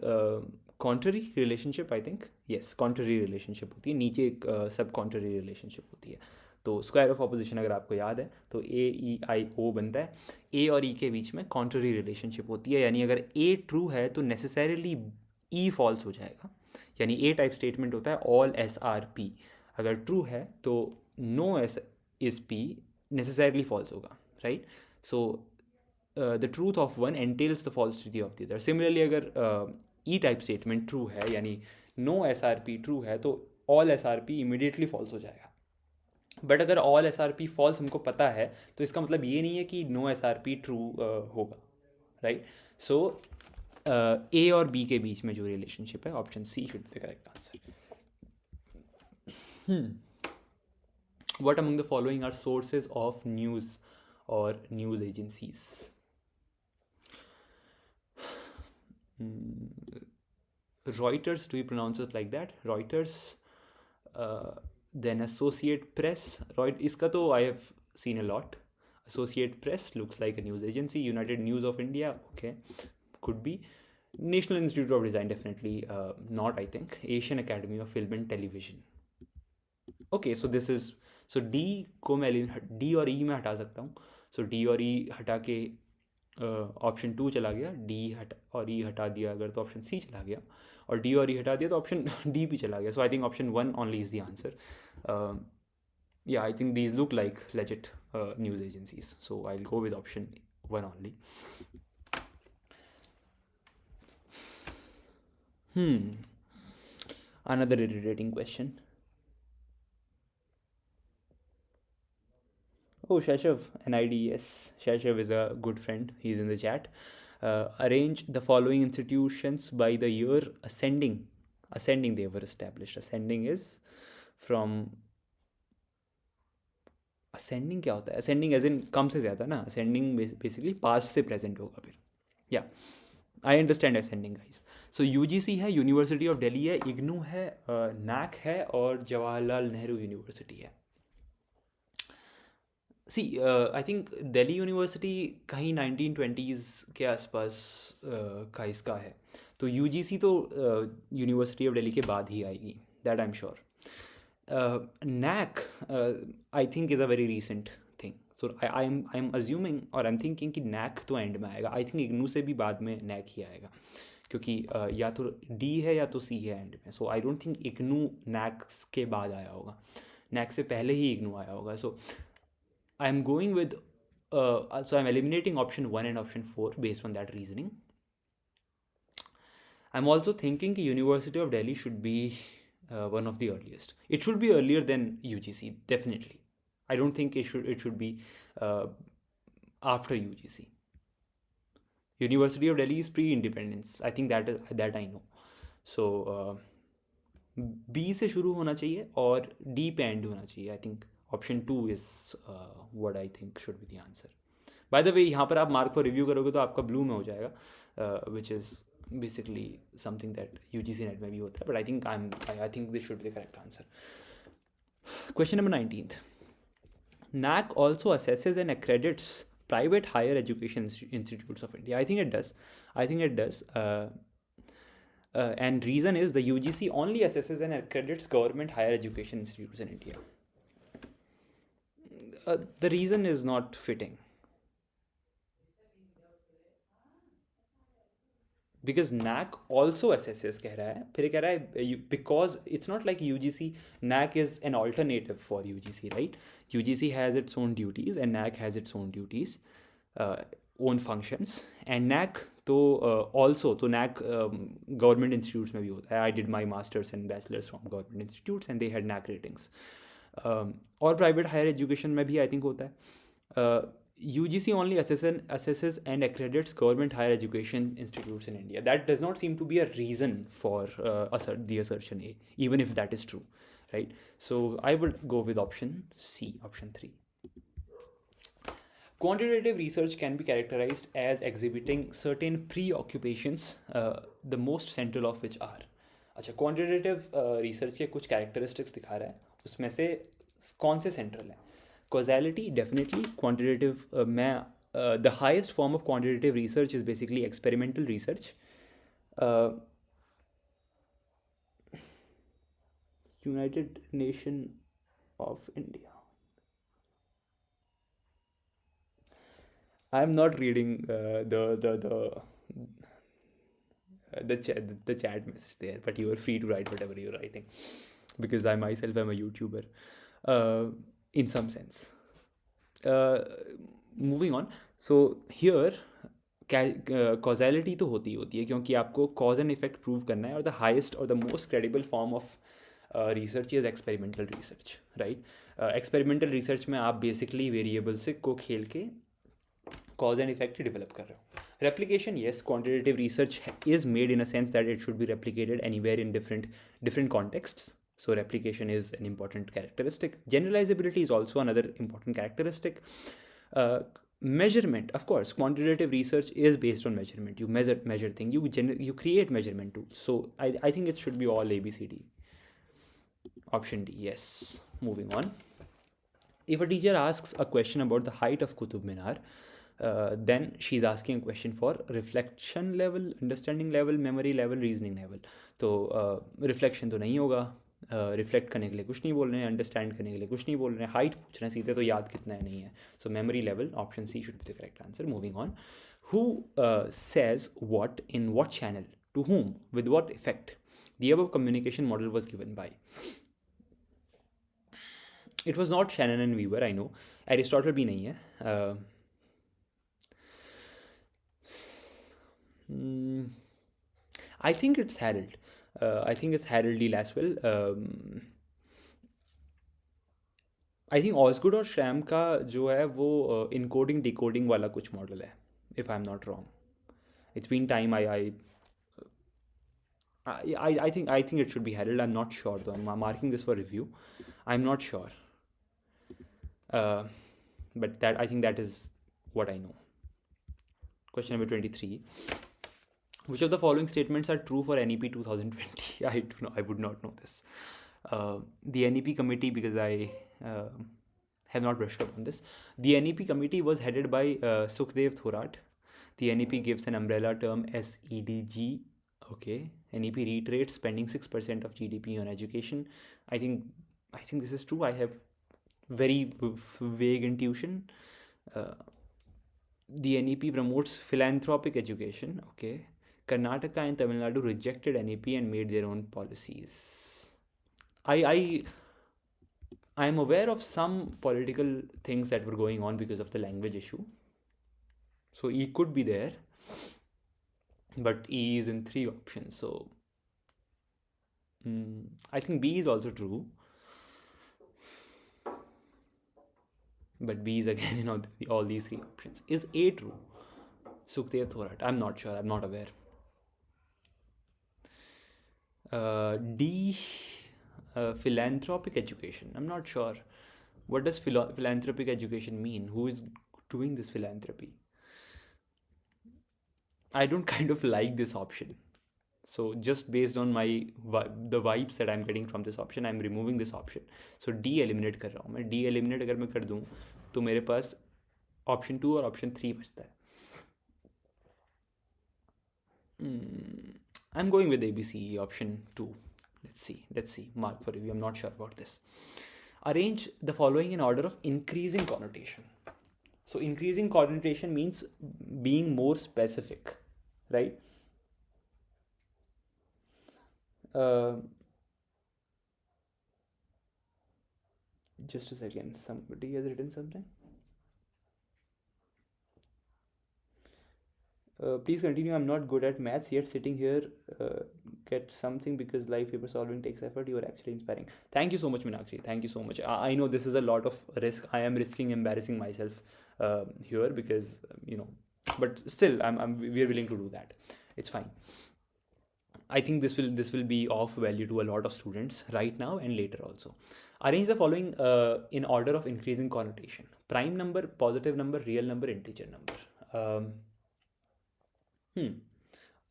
contrary relationship, I think. Yes, contrary relationship होती है. नीचे एक sub-contrary relationship होती है. तो square of opposition अगर आपको याद है तो ए ई आई ओ बनता है. ए और ई के बीच में कॉन्ट्ररी रिलेशनशिप होती है, यानी अगर ए ट्रू है तो नेसेसरीली ई फॉल्स हो जाएगा. यानी ए टाइप स्टेटमेंट होता है ऑल एस आर पी. अगर ट्रू है तो no S is P necessarily false होगा, right? So the truth of one entails the falsity of the other. Similarly, अगर E type statement true है यानी no SRP true है तो all SRP immediately false हो जाएगा. बट अगर all SRP false हमको पता है तो इसका मतलब ये नहीं है कि no SRP true होगा, राइट? सो A और B के बीच में जो रिलेशनशिप है, option C should be the correct answer. What among the following are sources of news or news agencies? Reuters, do you pronounce it like that? Reuters, then Associate Press. Iska to I have seen a lot. Associate Press looks like a news agency. United News of India, okay, could be. National Institute of Design, definitely not, I think. Asian Academy of Film and Television. Okay, so this is, so D को मैं D और E में हटा सकता हूँ. So D और E हटा के ऑप्शन 2 चला गया. D और E हटा दिया अगर तो ऑप्शन C चला गया, और D और E हटा दिया तो ऑप्शन D भी चला गया. So I think option 1 only is the answer. Yeah, I think these look like legit news agencies. So I'll go with option 1 only. Another irritating question. Oh, Shashav, NID, yes. Shashav is a good friend. He's in the chat. Arrange the following institutions by the year ascending. Ascending they were established. Ascending is from... Ascending क्या होता है? Ascending as in कम से ज़्यादा ना. Ascending basically past से present होगा फिर. Yeah. I understand ascending, guys. So UGC है, University of Delhi है, IGNOU है, NAC है और जवाहरलाल नेहरू यूनिवर्सिटी है. See, I think Delhi University कहीं 1920s के आसपास का इसका है. तो UGC तो University of Delhi के बाद ही आएगी. That I'm sure. NAC, I think is a very recent thing. So I'm assuming or I'm thinking कि NAC तो end में आएगा. I think IGNOU से भी बाद में NAC ही आएगा, क्योंकि या तो D है या तो C है end में. So I don't think IGNOU NAC के बाद आया होगा. NAC से पहले ही IGNOU आया होगा. So I'm going with, so I'm eliminating option 1 and option 4 based on that reasoning. I'm also thinking the University of Delhi should be one of the earliest. It should be earlier than UGC, definitely. I don't think it should be after UGC. University of Delhi is pre-independence. I think that I know. So B से शुरू होना चाहिए और D पे end होना चाहिए. I think option 2 is what I think should be the answer. By the way, यहाँ पर आप mark for review करोगे तो आपका blue में हो जाएगा, which is basically something that UGC NET में भी होता है. But I think this should be the correct answer. Question number 19th. NAC also assesses and accredits private higher education institutes of India. I think it does. And reason is the UGC only assesses and accredits government higher education institutes in India. The reason is not fitting. Because NAC also assesses, कह रहा है, फिर कह रहा है because it's not like UGC, NAC is an alternative for UGC, right? UGC has its own duties and NAC has its own duties, own functions, and NAC तो also तो NAC government institutes में भी होता है. I did my masters and bachelors from government institutes and they had NAC ratings. और private higher education में भी I think होता है. UGC only assesses and accredits government higher education institutes in India. That does not seem to be a reason for the assertion A, even if that is true, right? So I would go with option C, option 3. Quantitative research can be characterized as exhibiting certain preoccupations, the most central of which are. अच्छा, quantitative research के कुछ characteristics दिखा रहा है, उसमें से कौन से central हैं? Causality, definitely. Quantitative, the highest form of quantitative research is basically experimental research. United Nation of India. I'm not reading the chat message there, but you are free to write whatever you're writing, because I myself am a YouTuber. In some sense, moving on. So here causality तो होती है क्योंकि आपको cause and effect prove करना है, और the highest और the most credible form of research is experimental research, right. Experimental research में आप बेसिकली वेरिएबल से को खेल के cause and effect डेवलप कर रहे हो. Replication, yes, quantitative research is made in a sense that it should be replicated anywhere in different contexts. So replication is an important characteristic. Generalizability is also another important characteristic. Measurement, of course, quantitative research is based on measurement. You measure things. You create measurement tools. So I think it should be all A, B, C, D. Option D, yes. Moving on. If a teacher asks a question about the height of Qutub Minar, then she's asking a question for reflection level, understanding level, memory level, reasoning level. तो reflection तो नहीं होगा, reflect करने के लिए कुछ नहीं बोल रहे हैं, अंडरस्टैंड करने के लिए कुछ नहीं बोल रहे हैं, हाइट पूछ रहे हैं सीधे, तो याद कितना है नहीं है. So memory level, option C should be the correct answer. Moving on. Who says what in what channel to whom with what effect? The above communication model was given by. It was not Shannon and Weaver, I know. Aristotle भी नहीं है. I think it's Harold. I think it's Harold D. Laswell. I think Osgood और श्रैम का जो है वो encoding decoding वाला कुछ मॉडल है, if I'm not wrong. It's been time. I think it should be Harold. I'm not sure though. I'm marking this for review. I'm not sure. But that, I think that is what I know. Question number 23. Which of the following statements are true for NEP 2020? I do not, I would not know this. The NEP committee, because I have not brushed up on this. The NEP committee was headed by Sukhdev Thorat. The NEP gives an umbrella term SEDG. Okay. NEP reiterates spending 6% of GDP on education. I think this is true. I have very vague intuition. The NEP promotes philanthropic education. Okay. Karnataka and Tamil Nadu rejected NEP and made their own policies. I am aware of some political things that were going on because of the language issue. So E could be there, but E is in 3 options. So I think B is also true, but B is again in all these 3 options. Is A true? Sukhdev Thorat. I'm not sure. I'm not aware. D, philanthropic education. I'm not sure. What does philanthropic education mean? Who is doing this philanthropy? I don't kind of like this option. So just based on the vibes that I'm getting from this option, I'm removing this option. So D eliminate कर रहा हूँ मैं. D eliminate अगर मैं कर दूँ तो मेरे पास option 2 और option 3 बचता है. I'm going with ABC, option 2. Let's see. Mark for review. I'm not sure about this. Arrange the following in order of increasing connotation. So increasing connotation means being more specific, right? Just a second. Somebody has written something. Please continue. I'm not good at maths yet. Sitting here, get something because live paper solving takes effort. You are actually inspiring. Thank you so much, Meenakshi. Thank you so much. I know this is a lot of risk. I am risking embarrassing myself here because but still, we are willing to do that. It's fine. I think this will be of value to a lot of students right now and later also. Arrange the following in order of increasing connotation: prime number, positive number, real number, integer number.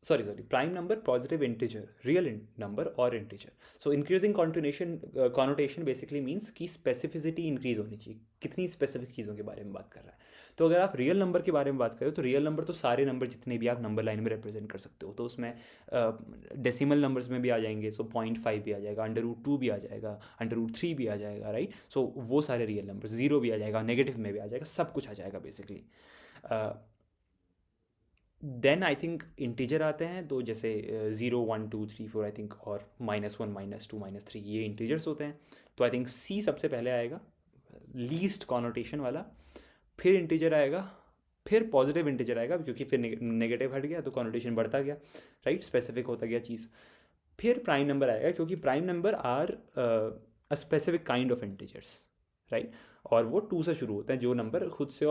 Sorry. Prime number, positive integer, real number or integer. So increasing connotation basically means कि specificity increase होनी चाहिए. कितनी specific चीज़ों के बारे में बात कर रहा है. तो अगर आप रियल नंबर के बारे में बात करें तो रियल नंबर तो सारे नंबर जितने भी आप नंबर लाइन में रिप्रेजेंट कर सकते हो. तो उसमें डेसिमल नंबर्स में भी आ जाएंगे. सो 0.5 भी आ जाएगा, √2 भी आ जाएगा, √3 भी आ जाएगा, राइट. सो वो सारे रियल नंबर, 0 भी आ जाएगा, नेगेटिव में भी आ जाएगा, सब कुछ आ जाएगा basically. Then I think integer आते हैं, तो जैसे 0, 1, 2, 3, 4 आई थिंक, और -1, -2, -3 ये इंटीजर्स होते हैं. तो आई थिंक सी सबसे पहले आएगा, लीस्ट कॉनोटेशन वाला. फिर इंटीजर आएगा, फिर पॉजिटिव इंटीजर आएगा क्योंकि फिर नेगेटिव हट गया तो कॉनोटेशन बढ़ता गया, राइट, स्पेसिफिक होता गया चीज़। फिर प्राइम नंबर आएगा क्योंकि prime number are a specific kind of integers, right, और वो 2 से शुरू होते हैं, जो नंबर खुद से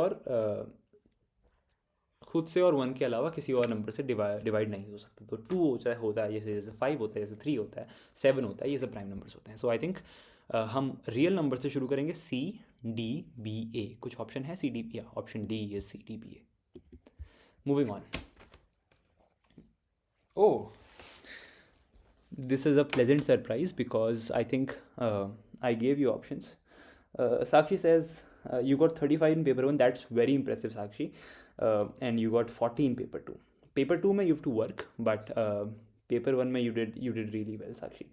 और 1 के अलावा किसी और नंबर से डिवाइड नहीं हो सकता। तो 2 होता है, जैसे 5 होता है, जैसे 3 होता है, 7 होता है, ये सब प्राइम नंबर्स होते हैं। सो आई थिंक हम रियल नंबर से शुरू करेंगे, CDBA। कुछ ऑप्शन है CDBA? Option D is CDBA। Moving on. Oh, this is a pleasant surprise because I think I gave you options. Sakshi says you got 35 in paper 1. That's very impressive, Sakshi. And you got 40 in paper 2. Paper 2 mein you have to work, but paper 1 mein you did really well, Sakshi.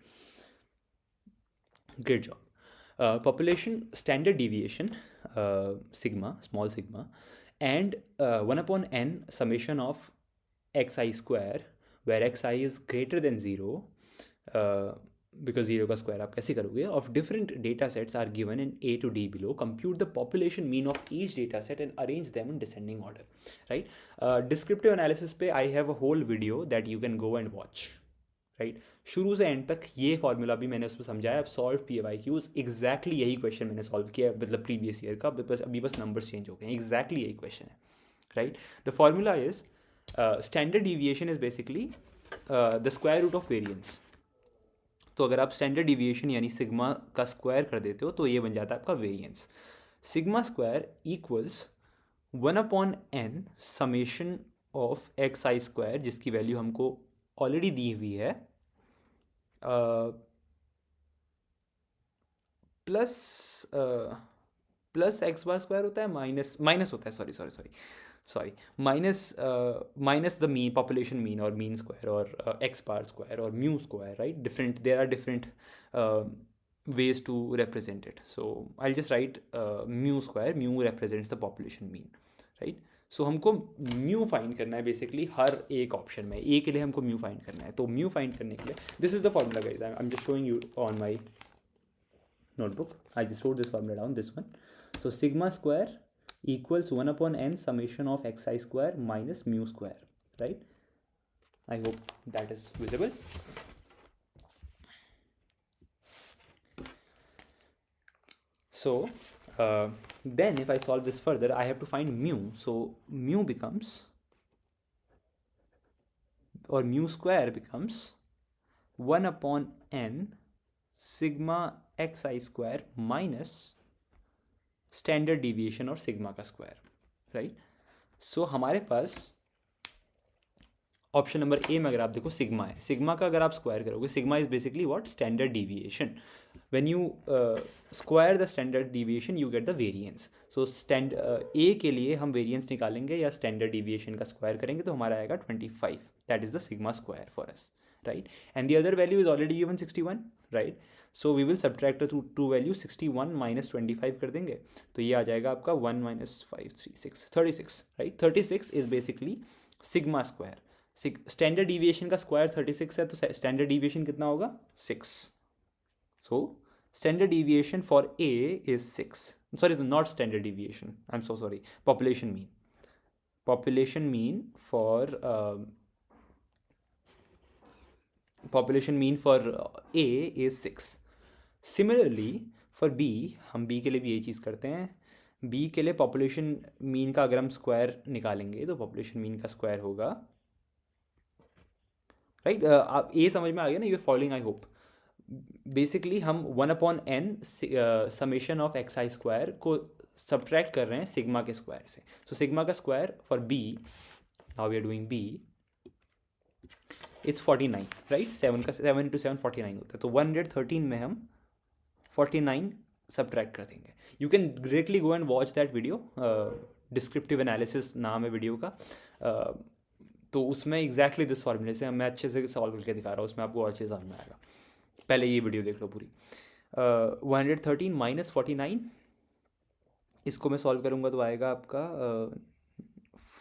Great job. Population standard deviation, sigma, small sigma, and 1 upon n summation of xi square, where xi is greater than 0, because 0 का square आप कैसे करोगे, of different data sets are given in A to D below. Compute the population mean of each data set and arrange them in descending order, right? Descriptive analysis पे I have a whole video that you can go and watch, right? शुरू से and तक ये formula भी मैंने उसमें समझाया। अब सॉल्व PYQs, एग्जैक्टली यही क्वेश्चन मैंने सॉल्व किया, मतलब प्रीवियस ईयर का, बस अभी बस नंबर्स चेंज हो गए हैं, एग्जैक्टली यही क्वेश्चन है, right? The formula is standard deviation is basically the square root of variance. तो अगर आप स्टैंडर्ड डिविएशन यानी सिग्मा का स्क्वायर कर देते हो तो ये बन जाता है आपका variance. Sigma square equals 1 upon n summation of xi square, जिसकी वैल्यू हमको ऑलरेडी दी हुई है, प्लस एक्स बार स्क्वायर होता है, माइनस होता है, sorry minus the mean population mean और मीन स्क्वायर और एक्स बार स्क्वायर और mu square, right? There are different ways to represent it. So I'll just write mu square. Mu represents the population mean, right? So हमको mu find करना है basically हर एक option में, ए के लिए हमको mu फाइंड करना है। तो mu फाइंड करने के लिए this is the formula guys, I am just showing you on my notebook. I just wrote this formula down, this one. So sigma square equals 1 upon n summation of xi square minus mu square, right? I hope that is visible. So then if I solve this further, I have to find mu. So mu becomes, or mu square becomes 1 upon n sigma xi square minus standard deviation और sigma का square, right? सो हमारे पास option number A में अगर आप देखो sigma है, sigma का अगर आप स्क्वायर करोगे, sigma is basically what? Standard deviation. When you square the standard deviation you get the variance. So A के लिए हम वेरिएंस निकालेंगे या स्टैंडर्ड डिविएशन का स्क्वायर करेंगे तो हमारा आएगा 25, that is the sigma square for us, right? And the other value is already given 61, right? So we will subtract the two value, 61 minus 25 कर देंगे तो ये आ जाएगा आपका 1 minus 5 3 6 36, right? 36 is basically sigma square. Standard deviation का square 36 है तो standard deviation कितना होगा? 6. So standard deviation for A is 6. Sorry, not standard deviation. I'm so sorry. Population mean. Population mean for A is 6. Similarly for B, हम B के लिए भी यही चीज़ करते हैं। B के लिए पॉपुलेशन मीन का अगर हम स्क्वायर निकालेंगे तो पॉपुलेशन मीन का स्क्वायर होगा, राइट? आप ए समझ में आ गया ना? You are following, I hope. Basically हम 1 upon n summation of x i square को सब्ट्रैक्ट कर रहे हैं सिग्मा के स्क्वायर से। सो सिग्मा का square for B, now we are doing B, it's 49, right? 7 into 7 49 होता है, तो 113 में हम 49 सब्ट्रैक्ट कर देंगे। You can directly go and watch that video, descriptive analysis नाम है वीडियो का। तो उसमें एग्जैक्टली दिस फॉर्मूले से मैं अच्छे से सॉल्व करके दिखा रहा हूँ, उसमें आपको अच्छे से समझ में आएगा। पहले ये वीडियो देख लो पूरी। 113 माइनस 49, इसको मैं सॉल्व करूँगा तो आएगा आपका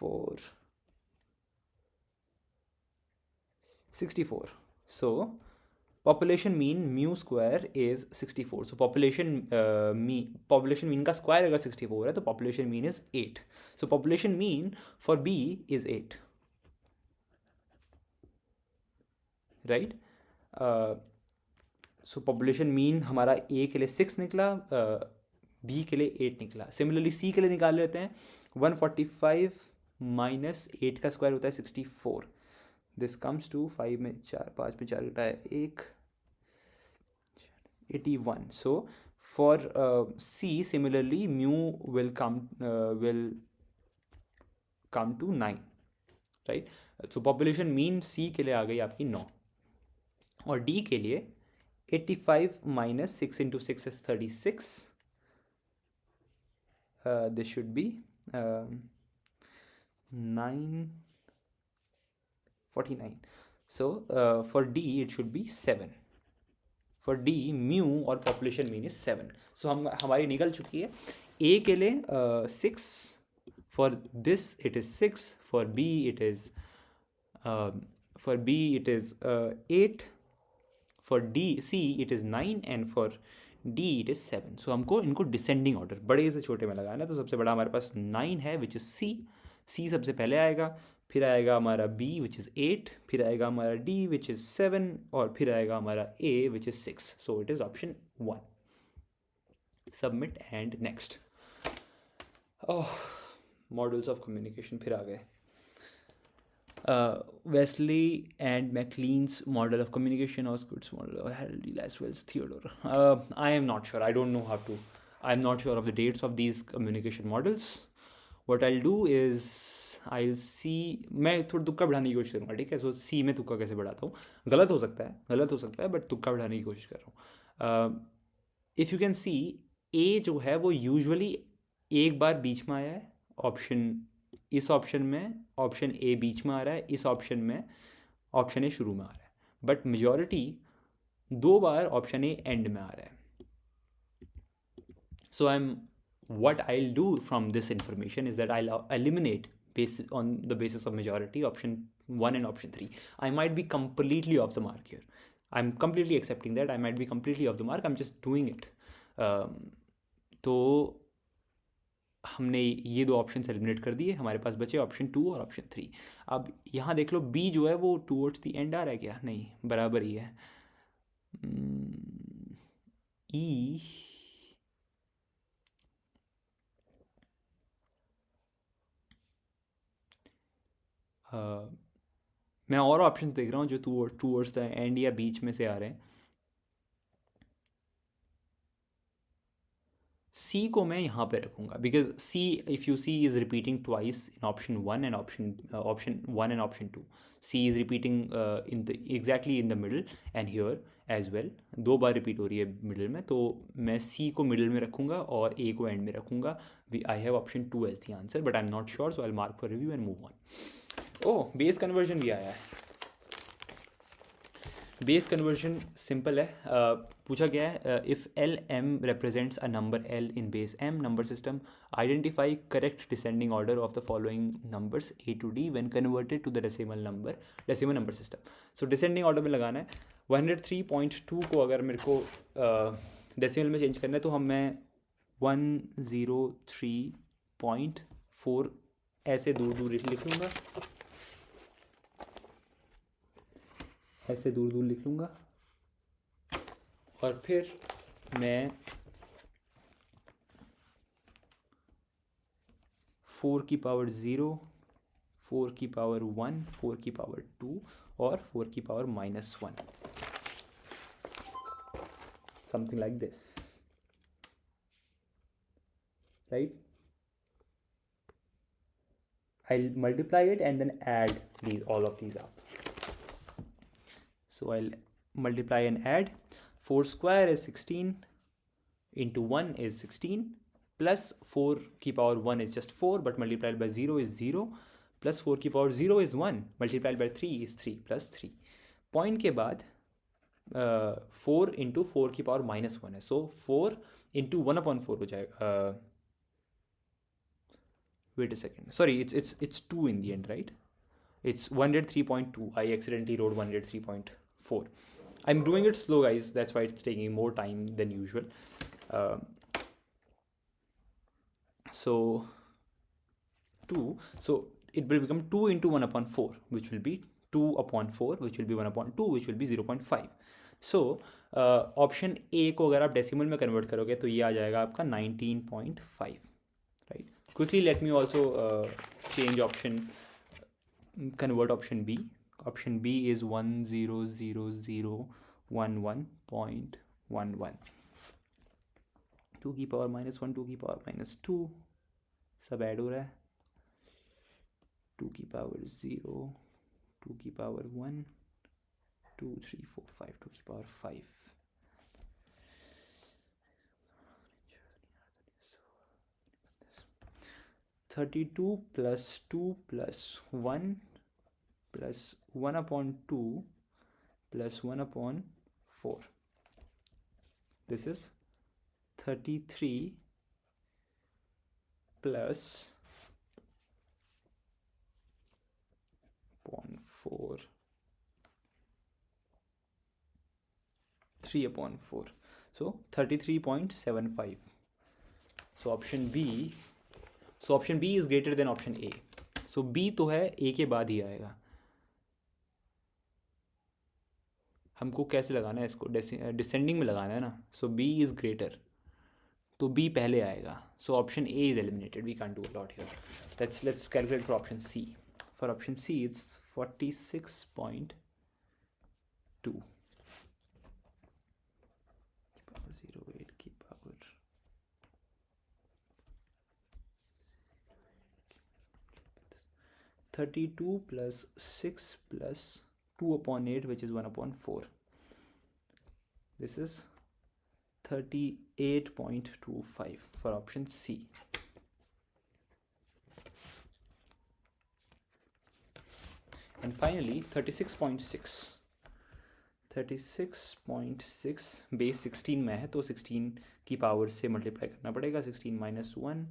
464। So population mean mu square is 64. So population mean का स्क्वायर अगर 64 है तो population mean is 8. So population mean for B is 8, right. So population mean हमारा ए के लिए 6 निकला, बी के लिए 8 निकला. सिमिलरली सी के लिए निकाल लेते हैं. 145 माइनस 8 का स्क्वायर होता है 64. दिस कम्स टू 5 में 4, 5 में 4 घटाया 1, 81. So for C similarly mu will come to 9, right. So population mean C के लिए आ गई आपकी 9. और D के लिए 85 minus 6 into 6 is 36. This should be 949. So for D it should be 7. For D mu और population mean is 7. So हमारी निकल चुकी है. A के लिए 6, for this it is 6, for B it is 8, for C it is 9 and for D it is 7. So हमको इनको descending order बड़े से छोटे में लगाना. तो सबसे बड़ा हमारे पास 9 है विच इज़ C सबसे पहले आएगा, फिर आएगा हमारा B विच इज़ 8, फिर आएगा हमारा D विच इज़ 7 और फिर आएगा हमारा A which is 6. So it is option 1. Submit and next. Models of communication फिर आ गए. Wesley and McLean's model of communication, Osgood's model, or Harold D. Laswell's Theodore. I am not sure. I don't know how to. I'm not sure of the dates of these communication models. What I'll do is I'll see. मैं थोड़ा तुक्का बढ़ाने की कोशिश करूँगा, ठीक है. सो सी में तुक्का कैसे बढ़ाता हूँ, गलत हो सकता है बट तुक्का बढ़ाने की कोशिश कर रहा हूँ. इफ़ यू कैन सी, ए जो है वो यूजुअली एक बार बीच में आया है. इस ऑप्शन में ऑप्शन ए बीच में आ रहा है, इस ऑप्शन में ऑप्शन ए शुरू में आ रहा है. But majority 2 bar option A and में आ रहा है. सो what I'll do from this information is that I'll eliminate on the basis of majority option 1 and option 3. I might be completely off the mark here. I'm completely accepting that I might be completely off the mark. I'm just doing it. तो हमने ये 2 option eliminate कर दिए. हमारे पास बचे option 2 और option 3. अब यहाँ देख लो, बी जो है वो टूवर्ड्स द एंड आ रहा है क्या? नहीं, बराबर ही है. ई मैं और ऑप्शंस देख रहा हूँ जो टूवर्ड्स द एंड या बीच में से आ रहे हैं. सी को मैं यहाँ पे रखूँगा because C, if you see, is repeating twice in option 1 and option 1 and option 2. C is repeating in the exactly in the middle and here as well. 2 बार रिपीट हो रही है मिडल में, तो मैं सी को मिडल में रखूँगा और ए को एंड में रखूँगा. I have option 2 as the answer but I am not sure, so I will mark for review and move on. Oh, base conversion भी आया है. बेस कन्वर्जन सिंपल है. पूछा गया है, if L M represents a number L in base M number system, identify correct descending order of the following numbers A to D when converted to the decimal number system. So descending order में लगाना है. 103.2 को अगर मेरे को decimal में change करना है तो मैं 103.4 ऐसे दूर दूर लिख लूँगा, ऐसे दूर दूर लिख लूँगा. और फिर मैं 4 की पावर 0, 4 की पावर 1, 4 की पावर 2 और 4 की power -1, something like this, right? I'll multiply it and then add all of these up. So I'll multiply and add. 4 square is 16 into 1 is 16 plus 4 की power 1 is just 4 but multiplied by 0 is 0 plus 4 की power 0 is 1 multiplied by 3 is 3 plus 3. Point के बाद 4 into 4 की power -1 है, so 4 into 1/4 हो जाएगा. Wait a second, sorry, it's 2 in the end, right? It's 103.2. I accidentally wrote 103.4. I'm doing it slow, guys. That's why it's taking more time than usual. So 2. So it will become 2 into 1 upon 4, which will be 2 upon 4, which will be 1 upon 2, which will be 0.5. So option A को अगर आप decimal में convert करोगे तो ये आ जाएगा आपका 19.5, right. Quickly let me also change option, convert option B. Option B is 100011.11. 2 की पावर -1, 2 की पावर -2 सब ऐड हो रहा है. 2 की पावर 0, 2 की पावर 1, 2 3 4 5, 2 की power 5. (32 plus 2 plus 1 plus 1 upon 2 plus 1 upon 4. This is 33 plus 0.4, 3 upon 4. So 33.75. So option B is greater than option A. So B तो है A के बाद ही आएगा. हमको कैसे लगाना है इसको, डिसेंडिंग में लगाना है ना. सो B इज़ ग्रेटर, तो B पहले आएगा. So option A is eliminated. We can do a lot here. Let's calculate for option C. For option C it's 46.2. 08 की power 32 plus 6 plus 2 upon 8, which is 1 upon 4. This is 38.25 for option C. And finally 36.6. 36.6 base 16 में है तो 16 की power से multiply करना पड़ेगा. 16 minus 1,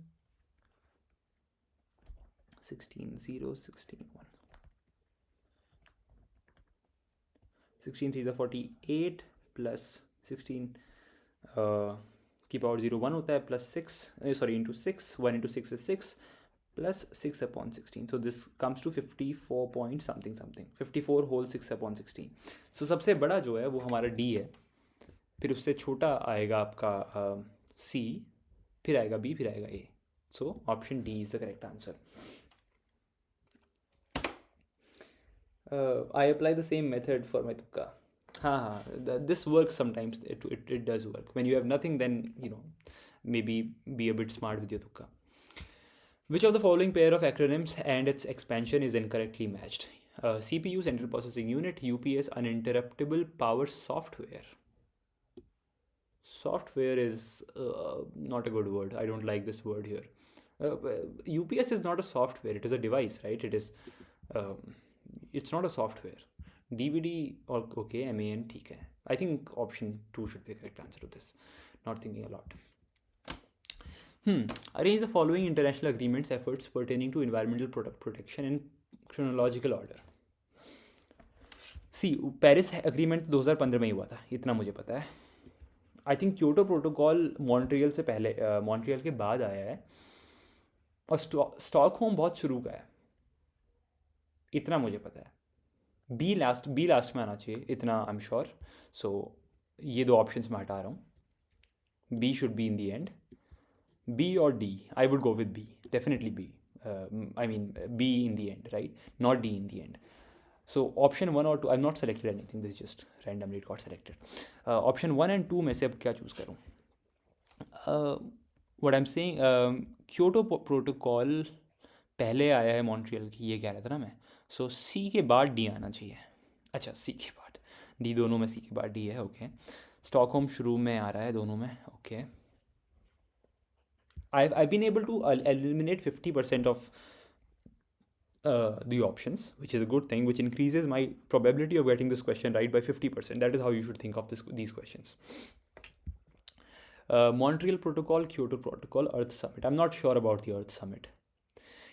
16 0, 16 1. 16 3 48 plus 16 की power 0 1 होता है, plus 6 sorry into 6, 1 into 6 is 6 plus 6 upon 16. So this comes to 54 point something, 54 whole 6 upon 16. So सबसे बड़ा जो है वो हमारा D है, फिर उससे छोटा आएगा आपका C, फिर आएगा B, फिर आएगा A. So option D is the correct answer. I apply the same method for my tukka. This works sometimes. It does work. When you have nothing, then maybe be a bit smart with your tukka. Which of the following pair of acronyms and its expansion is incorrectly matched? CPU, Central Processing Unit. UPS, Uninterruptible Power Software. Software is not a good word. I don't like this word here. UPS is not a software. It is a device, right? It is. It's not a software. DVD or okay, MAN ठीक है. I think option 2 should be the correct answer to this. Not thinking a lot. Arrange the following international agreements efforts pertaining to environmental protection in chronological order. See, Paris agreement 2015 में ही हुआ था, इतना मुझे पता है. I think Kyoto protocol Montreal से पहले, Montreal के बाद आया है, और स्टॉकहोम बहुत शुरू का है, इतना मुझे पता है. बी लास्ट में आना चाहिए, इतना आई एम श्योर. सो ये दो ऑप्शंस मैं हटा रहा हूँ. B should be in the end. B और D, I would go with B, definitely B. I mean B in the end, right, not D in the end. So option 1 और 2, I am not selected anything, this just randomly it got selected. Option 1 and 2 में से अब क्या choose करूँ? What I am saying, Kyoto protocol पहले आया है Montreal की, ये कह रहा था ना मैं. सो सी के बाद डी आना चाहिए. अच्छा, सी के बाद डी, दोनों में सी के बाद डी है. ओके. स्टॉकहोम शुरू में आ रहा है दोनों में. Okay. I've been able to eliminate 50% of the options, which is a good thing, which increases my probability of getting this question right by 50%. That is how you should think of these questions. Montreal Protocol, Kyoto Protocol, Earth Summit. I'm not sure about the Earth Summit.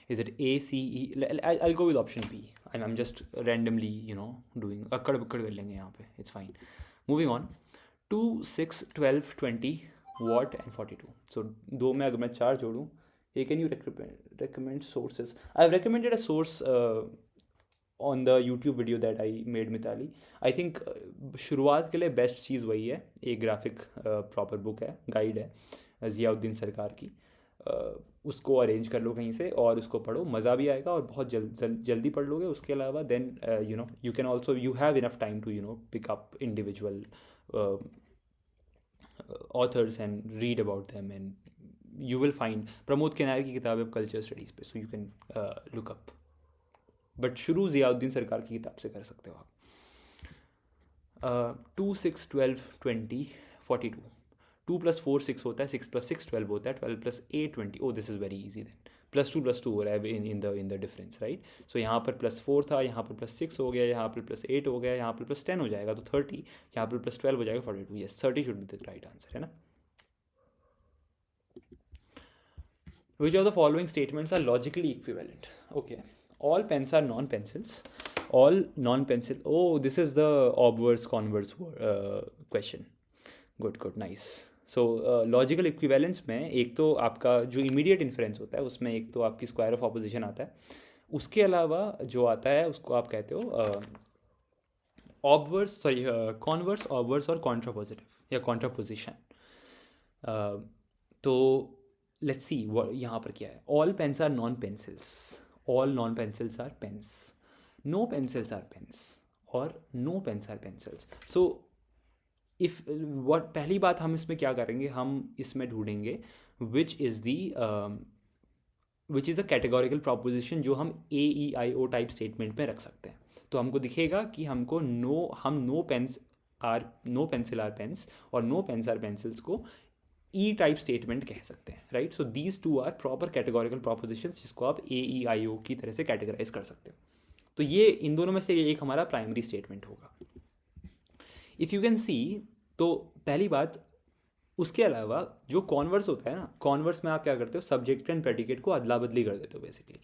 Is it A, C, E? I'll go with option B. And I'm just randomly, doing akkad bakkad kar lenge yahan pe. It's fine. Moving on. 2, 6, 12, 20, watt and 42. So दो में अगर मैं 4 जोड़ूँ, can you recommend sources? I've recommended a source on the YouTube video that I made, Mithali. I think शुरुआत के लिए best चीज़ वही है, एक ग्राफिक प्रॉपर बुक है, गाइड है ज़ियाउद्दीन सरकार की. उसको अरेंज कर लो कहीं से और उसको पढ़ो, मज़ा भी आएगा और बहुत जल्दी पढ़ लोगे. उसके अलावा then you can also, you have enough time to pick up individual authors and read about them, and you will find Pramod के नायर की किताब है कल्चर स्टडीज़ पे, so you can look up. But शुरू ज़ियाउद्दीन सरकार की किताब से कर सकते हो आप. 2, 6, 12, 20, 42. 2 + 4 6 होता है, 6 + 6 12 होता है, 12 + 8 20. Oh, this is very easy then. +2 हो रहा है in the difference, right? So यहाँ पर +4 था, यहाँ पर +6 हो गया, यहाँ पर +8 हो गया, यहाँ पर +10 हो जाएगा तो 30, यहाँ पर +12 हो जाएगा 42. Yes, 30 should be the right answer, है ना? Which of the following statements are logically equivalent? Okay. All pens are non-pencils. All non-pencil. Oh, this is the obverse converse question. Good, nice. So logical equivalence में एक तो आपका जो immediate inference होता है उसमें एक तो आपकी स्क्वायर ऑफ ऑपोजिशन आता है. उसके अलावा जो आता है उसको आप कहते हो ऑबवर्स, सॉरी कॉन्वर्स, ऑबवर्स और कॉन्ट्रापोजिटिव या कॉन्ट्रापोजिशन. तो लेट्स सी यहाँ पर क्या है. All pens are non pencils. All non pencils are pens. No pencils are pens और no pens are pencils. So if पहली बात हम इसमें क्या करेंगे, हम इसमें ढूंढेंगे which is a categorical proposition जो हम AEIO टाइप स्टेटमेंट में रख सकते हैं. तो हमको दिखेगा कि हमको नो पेंसिल आर पेन्स और नो पेन्स आर पेंसिल्स को E टाइप स्टेटमेंट कह सकते हैं, right. So these two are proper categorical propositions जिसको आप AEIO की तरह से कैटेगराइज कर सकते हो. तो ये इन दोनों में से एक हमारा प्राइमरी स्टेटमेंट होगा. इफ़ यू कैन सी, तो पहली बात, उसके अलावा जो कॉन्वर्स होता है ना, कॉन्वर्स में आप क्या करते हो, सब्जेक्ट एंड प्रेडिकेट को अदला बदली कर देते हो. बेसिकली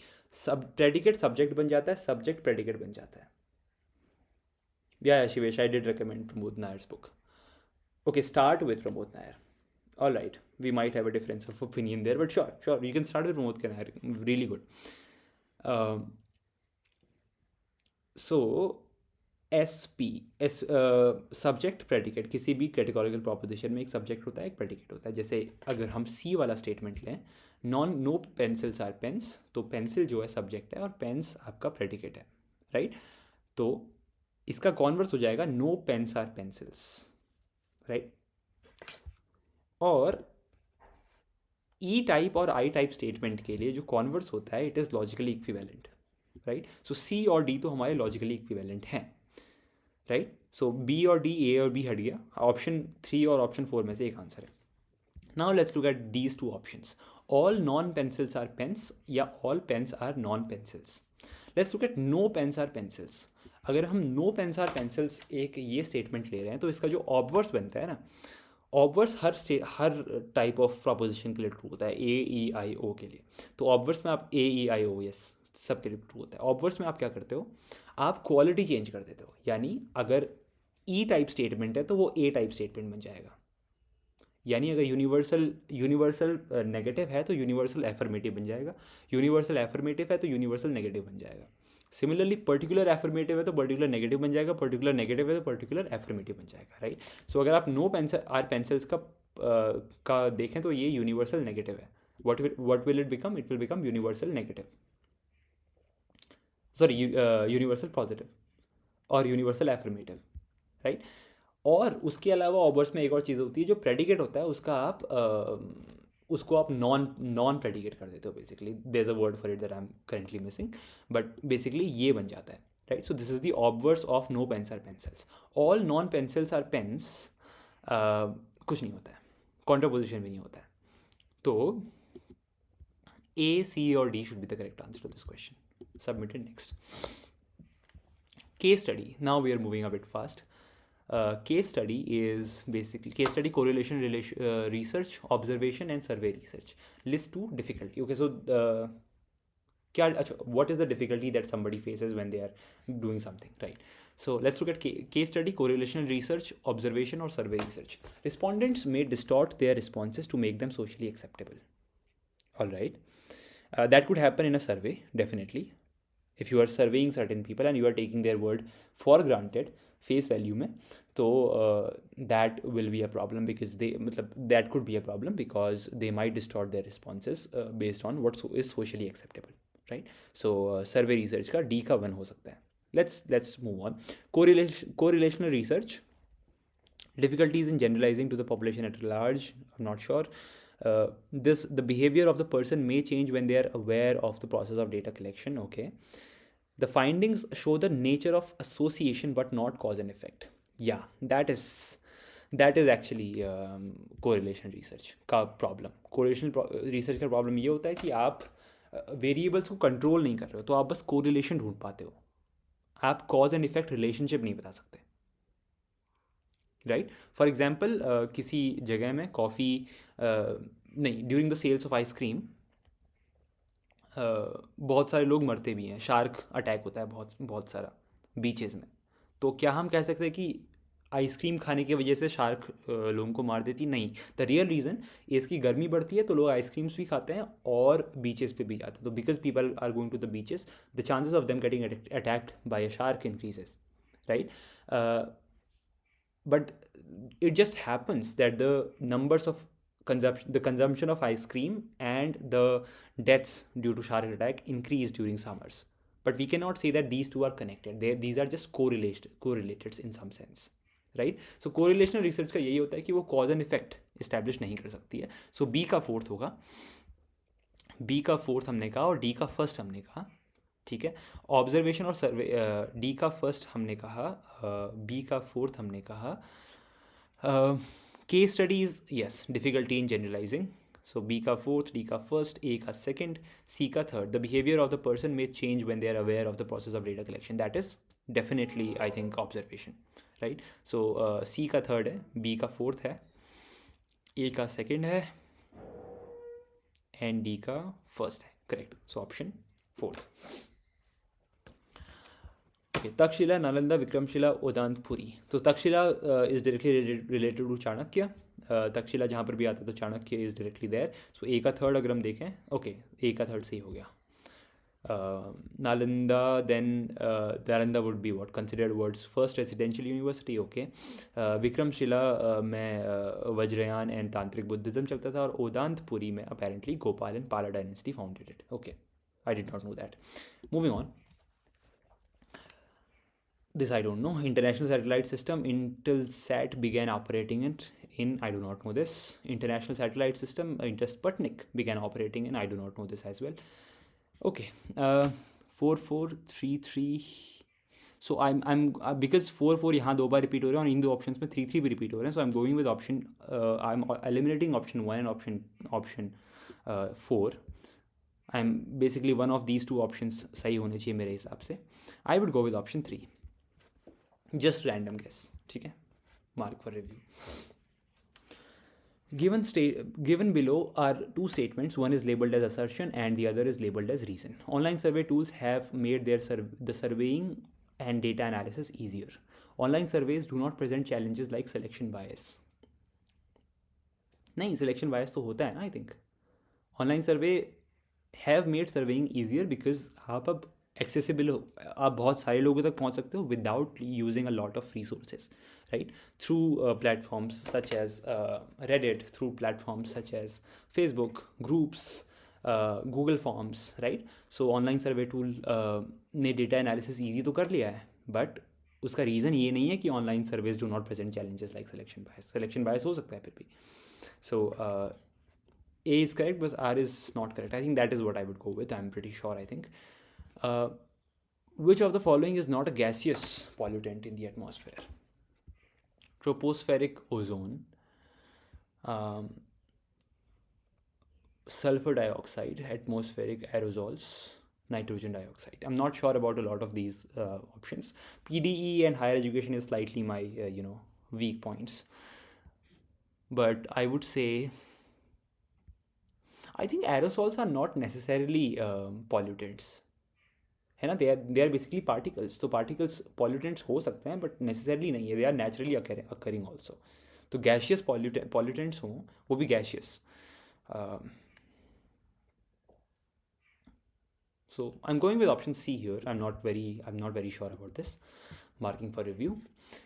प्रेडिकेट सब्जेक्ट बन जाता है, सब्जेक्ट प्रेडिकेट बन जाता है. Yeah Shivesh, I did recommend Pramod Nair's book. Okay, start with Pramod Nair. All right, we might have a difference of opinion there, but sure you can start with Pramod के Nair. Really good. So subject predicate, किसी भी categorical proposition में एक subject होता है, एक predicate होता है. जैसे अगर हम C वाला स्टेटमेंट लें, नो पेंसिल्स आर पेन्स, तो पेंसिल जो है सब्जेक्ट है और पेन्स आपका प्रेडिकेट है, राइट. तो इसका कॉन्वर्स हो जाएगा no pens are pencils, right. और E टाइप और I टाइप स्टेटमेंट के लिए जो कॉन्वर्स होता है, it is logically equivalent, right. So C और D तो हमारे लॉजिकली इक्विवेलेंट हैं, राइट. सो B और D, A और B हट गया. ऑप्शन 3 और ऑप्शन 4 में से एक आंसर है. Now let's look at these two options. All non pencils are pens या all pens are non pencils. Let's look at no pens are pencils. अगर हम नो पेन्स आर पेंसिल्स एक ये स्टेटमेंट ले रहे हैं तो इसका जो ऑबवर्स बनता है ना, ऑबवर्स हर टाइप ऑफ प्रोपोजिशन के लिए ट्रू होता है, AEIO के लिए. तो ऑबवर्स में आप AEIO, यस, सब के लिए ट्रू होता है. ऑबवर्स में आप क्या करते हो, आप क्वालिटी चेंज कर देते हो. यानी अगर E टाइप स्टेटमेंट है तो वो A टाइप स्टेटमेंट बन जाएगा. यानी अगर यूनिवर्सल नेगेटिव है तो यूनिवर्सल एफर्मेटिव बन जाएगा. यूनिवर्सल एफर्मेटिव है तो यूनिवर्सल नेगेटिव बन जाएगा. सिमिलरली पर्टिकुलर एफर्मेटिव है तो पर्टिकुलर नेगेटिव बन जाएगा, पर्टिकुलर नेगेटिव है तो पर्टिकुलर एफर्मेटिव बन जाएगा, राइट. सो अगर आप नो पेंसिल आर पेंसिल्स का देखें तो ये यूनिवर्सल नेगेटिव है. What will it become? It will become universal negative, sorry universal positive और यूनिवर्सल एफर्मेटिव, राइट. और उसके अलावा ऑबवर्स में एक और चीज़ होती है, जो प्रेडिकेट होता है उसको आप नॉन प्रेडिकेट कर देते हो. Basically there is a word for it that I am currently missing, but basically ये बन जाता है, right. So this is the obverse of no pens are pencils. All non pencils are pens, कुछ नहीं होता है, कॉन्ट्रापोजिशन भी नहीं होता है. तो A, C और D should be the correct answer to this question. Submitted next. Case study. Now we are moving a bit fast. Case study is basically case study correlation research, observation and survey research. List 2 difficulty. Okay, so What is the difficulty that somebody faces when they are doing something, right? So let's look at case study, correlational research, observation, or survey research. Respondents may distort their responses to make them socially acceptable. All right. That could happen in a survey, definitely. If you are surveying certain people and you are taking their word for granted, face value में, तो that will be a problem because that could be a problem because they might distort their responses based on what is socially acceptable, right? So survey research का D का 1 हो सकता है. Let's move on. Correlational research. Difficulties in generalizing to the population at large. I'm not sure. The behavior of the person may change when they are aware of the process of data collection. Okay. The findings show the nature of association but not cause and effect. Yeah, that is actually correlation research का problem. Correlation research का problem ये होता है कि आप variables को control नहीं कर रहे हो, तो आप बस कोरिलेशन ढूंढ पाते हो, आप कॉज एंड इफेक्ट रिलेशनशिप नहीं बता सकते, राइट? फॉर एग्जाम्पल किसी जगह में कॉफ़ी नहीं, during the sales of ice cream बहुत सारे लोग मरते भी हैं, शार्क अटैक होता है बहुत सारा बीचेस में, तो क्या हम कह सकते हैं कि आइसक्रीम खाने की वजह से शार्क लोगों को मार देती? नहीं. द रियल रीज़न इसकी गर्मी बढ़ती है तो लोग आइसक्रीम्स भी खाते हैं और बीचेस पे भी जाते हैं, तो because people are going to the beaches the chances of them getting attacked by a shark increases, right? But it just happens that the numbers of consumption of ice cream and the deaths due to shark attack increase during summers. But we cannot say that these two are connected. These are just correlated in some sense, right? So correlational research का यही होता है कि वो cause and effect establish नहीं कर सकती है. So B का 4th होगा, B का 4th हमने कहा और D का 1st हमने कहा, ठीक है? ऑब्जर्वेशन और सर्वे, डी का 1st हमने कहा, बी का 4th हमने कहा. Case studies, yes, difficulty in generalising. So B का 4th, डी का 1st, ए का 2nd, सी का 3rd. The behaviour of the person may change when they are aware of the process of data collection. That is definitely I think observation, right? So C का 3rd है, B का 4th है, ए का 2nd है and D का 1st है, correct? So option 4th. Takshashila, Nalanda, Vikramshila, Odantapuri. तो Takshashila is directly related to Chanakya. Takshashila जहाँ पर भी आता है तो Chanakya is directly there. So A का 3rd अगर हम देखें, ओके, ए का 3rd सही हो गया. Nalanda, then Nalanda would be what considered world's first residential university. Okay. Vikramshila में वज्रयान एंड तांत्रिक बुद्धिज्म चलता था, और उदंतपुरी में अपेरेंटली गोपाल एंड पाला dynasty founded it. Okay, I did not know that. Moving on. This I don't know. International Satellite System, Intelsat began operating it in, I do not know this. International Satellite System, Intersputnik began operating in, I do not know this as well. Okay, 4433. So I'm because 44 यहाँ 2 बार repeat हो रहे हैं और इन 2 options में 33 भी repeat हो रहे हैं. So I'm going with option, I'm eliminating option 1 and option 4. I'm basically one of these 2 options सही होने चाहिए मेरे हिसाब से. I would go with option 3. Just random guess, ठीक है? Mark for review. Given below are 2 statements. One is labeled as assertion and the other is labeled as reason. Online survey tools have made the surveying and data analysis easier. Online surveys do not present challenges like selection bias. नहीं, selection bias तो होता है ना, I think. Online survey have made surveying easier because आप अब accessible हो, आप बहुत सारे लोगों तक पहुंच सकते हो without using a lot of resources, right? Through platforms such as Reddit, through platforms such as Facebook groups, Google forms, right? So online survey tool ने डेटा एनालिसिस ईजी तो कर लिया है, बट उसका रीज़न ये नहीं है कि online surveys do not present challenges like selection bias. Selection bias हो सकता है फिर भी. So A is correct but R is not correct. I think that is what I would go with. I am pretty sure. I think which of the following is not a gaseous pollutant in the atmosphere? Tropospheric ozone, sulfur dioxide, atmospheric aerosols, nitrogen dioxide. I'm not sure about a lot of these options. PDE and higher education is slightly my weak points, but I would say I think aerosols are not necessarily pollutants, है ना. They are basically particles. तो particles pollutants हो सकते हैं but necessarily नहीं है. They are naturally occurring also. तो gaseous pollutants हों वो भी gaseous. So I'm going with option C here. I'm not very sure about this. Marking for review.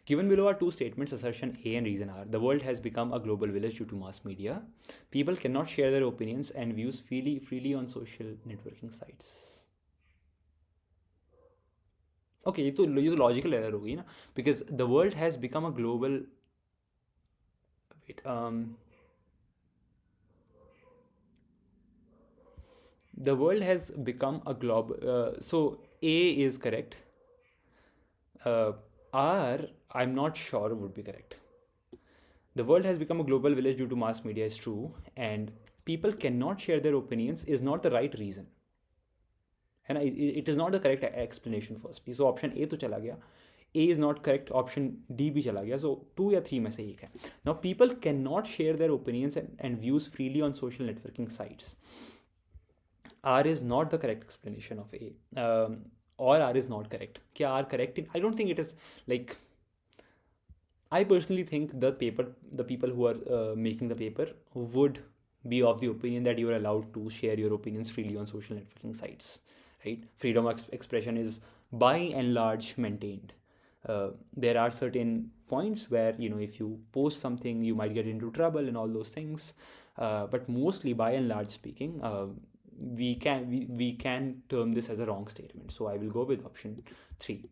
Given below are two statements, assertion A and reason R. The world has become a global village due to mass media. People cannot share their opinions and views freely on social networking sites. Okay, ये तो logical error होगी ना, because the world has become a global. Wait, the world has become a globe. So A is correct. R, I'm not sure would be correct. The world has become a global village due to mass media is true, and people cannot share their opinions is not the right reason. है ना, it is not the correct explanation first. So option A तो चला गया, A is not correct, option D भी चला गया. So 2 या 3 में से एक है. Now people cannot share their opinions and views freely on social networking sites. R is not the correct explanation of A. Or R is not correct. क्या R correct? I don't think it is. Like, I personally think the people who are making the paper would be of the opinion that you are allowed to share your opinions freely on social networking sites, right? Freedom of expression is by and large maintained. There are certain points where, you know, if you post something, you might get into trouble and all those things. But mostly, by and large speaking, we can term this as a wrong statement. So I will go with option 3.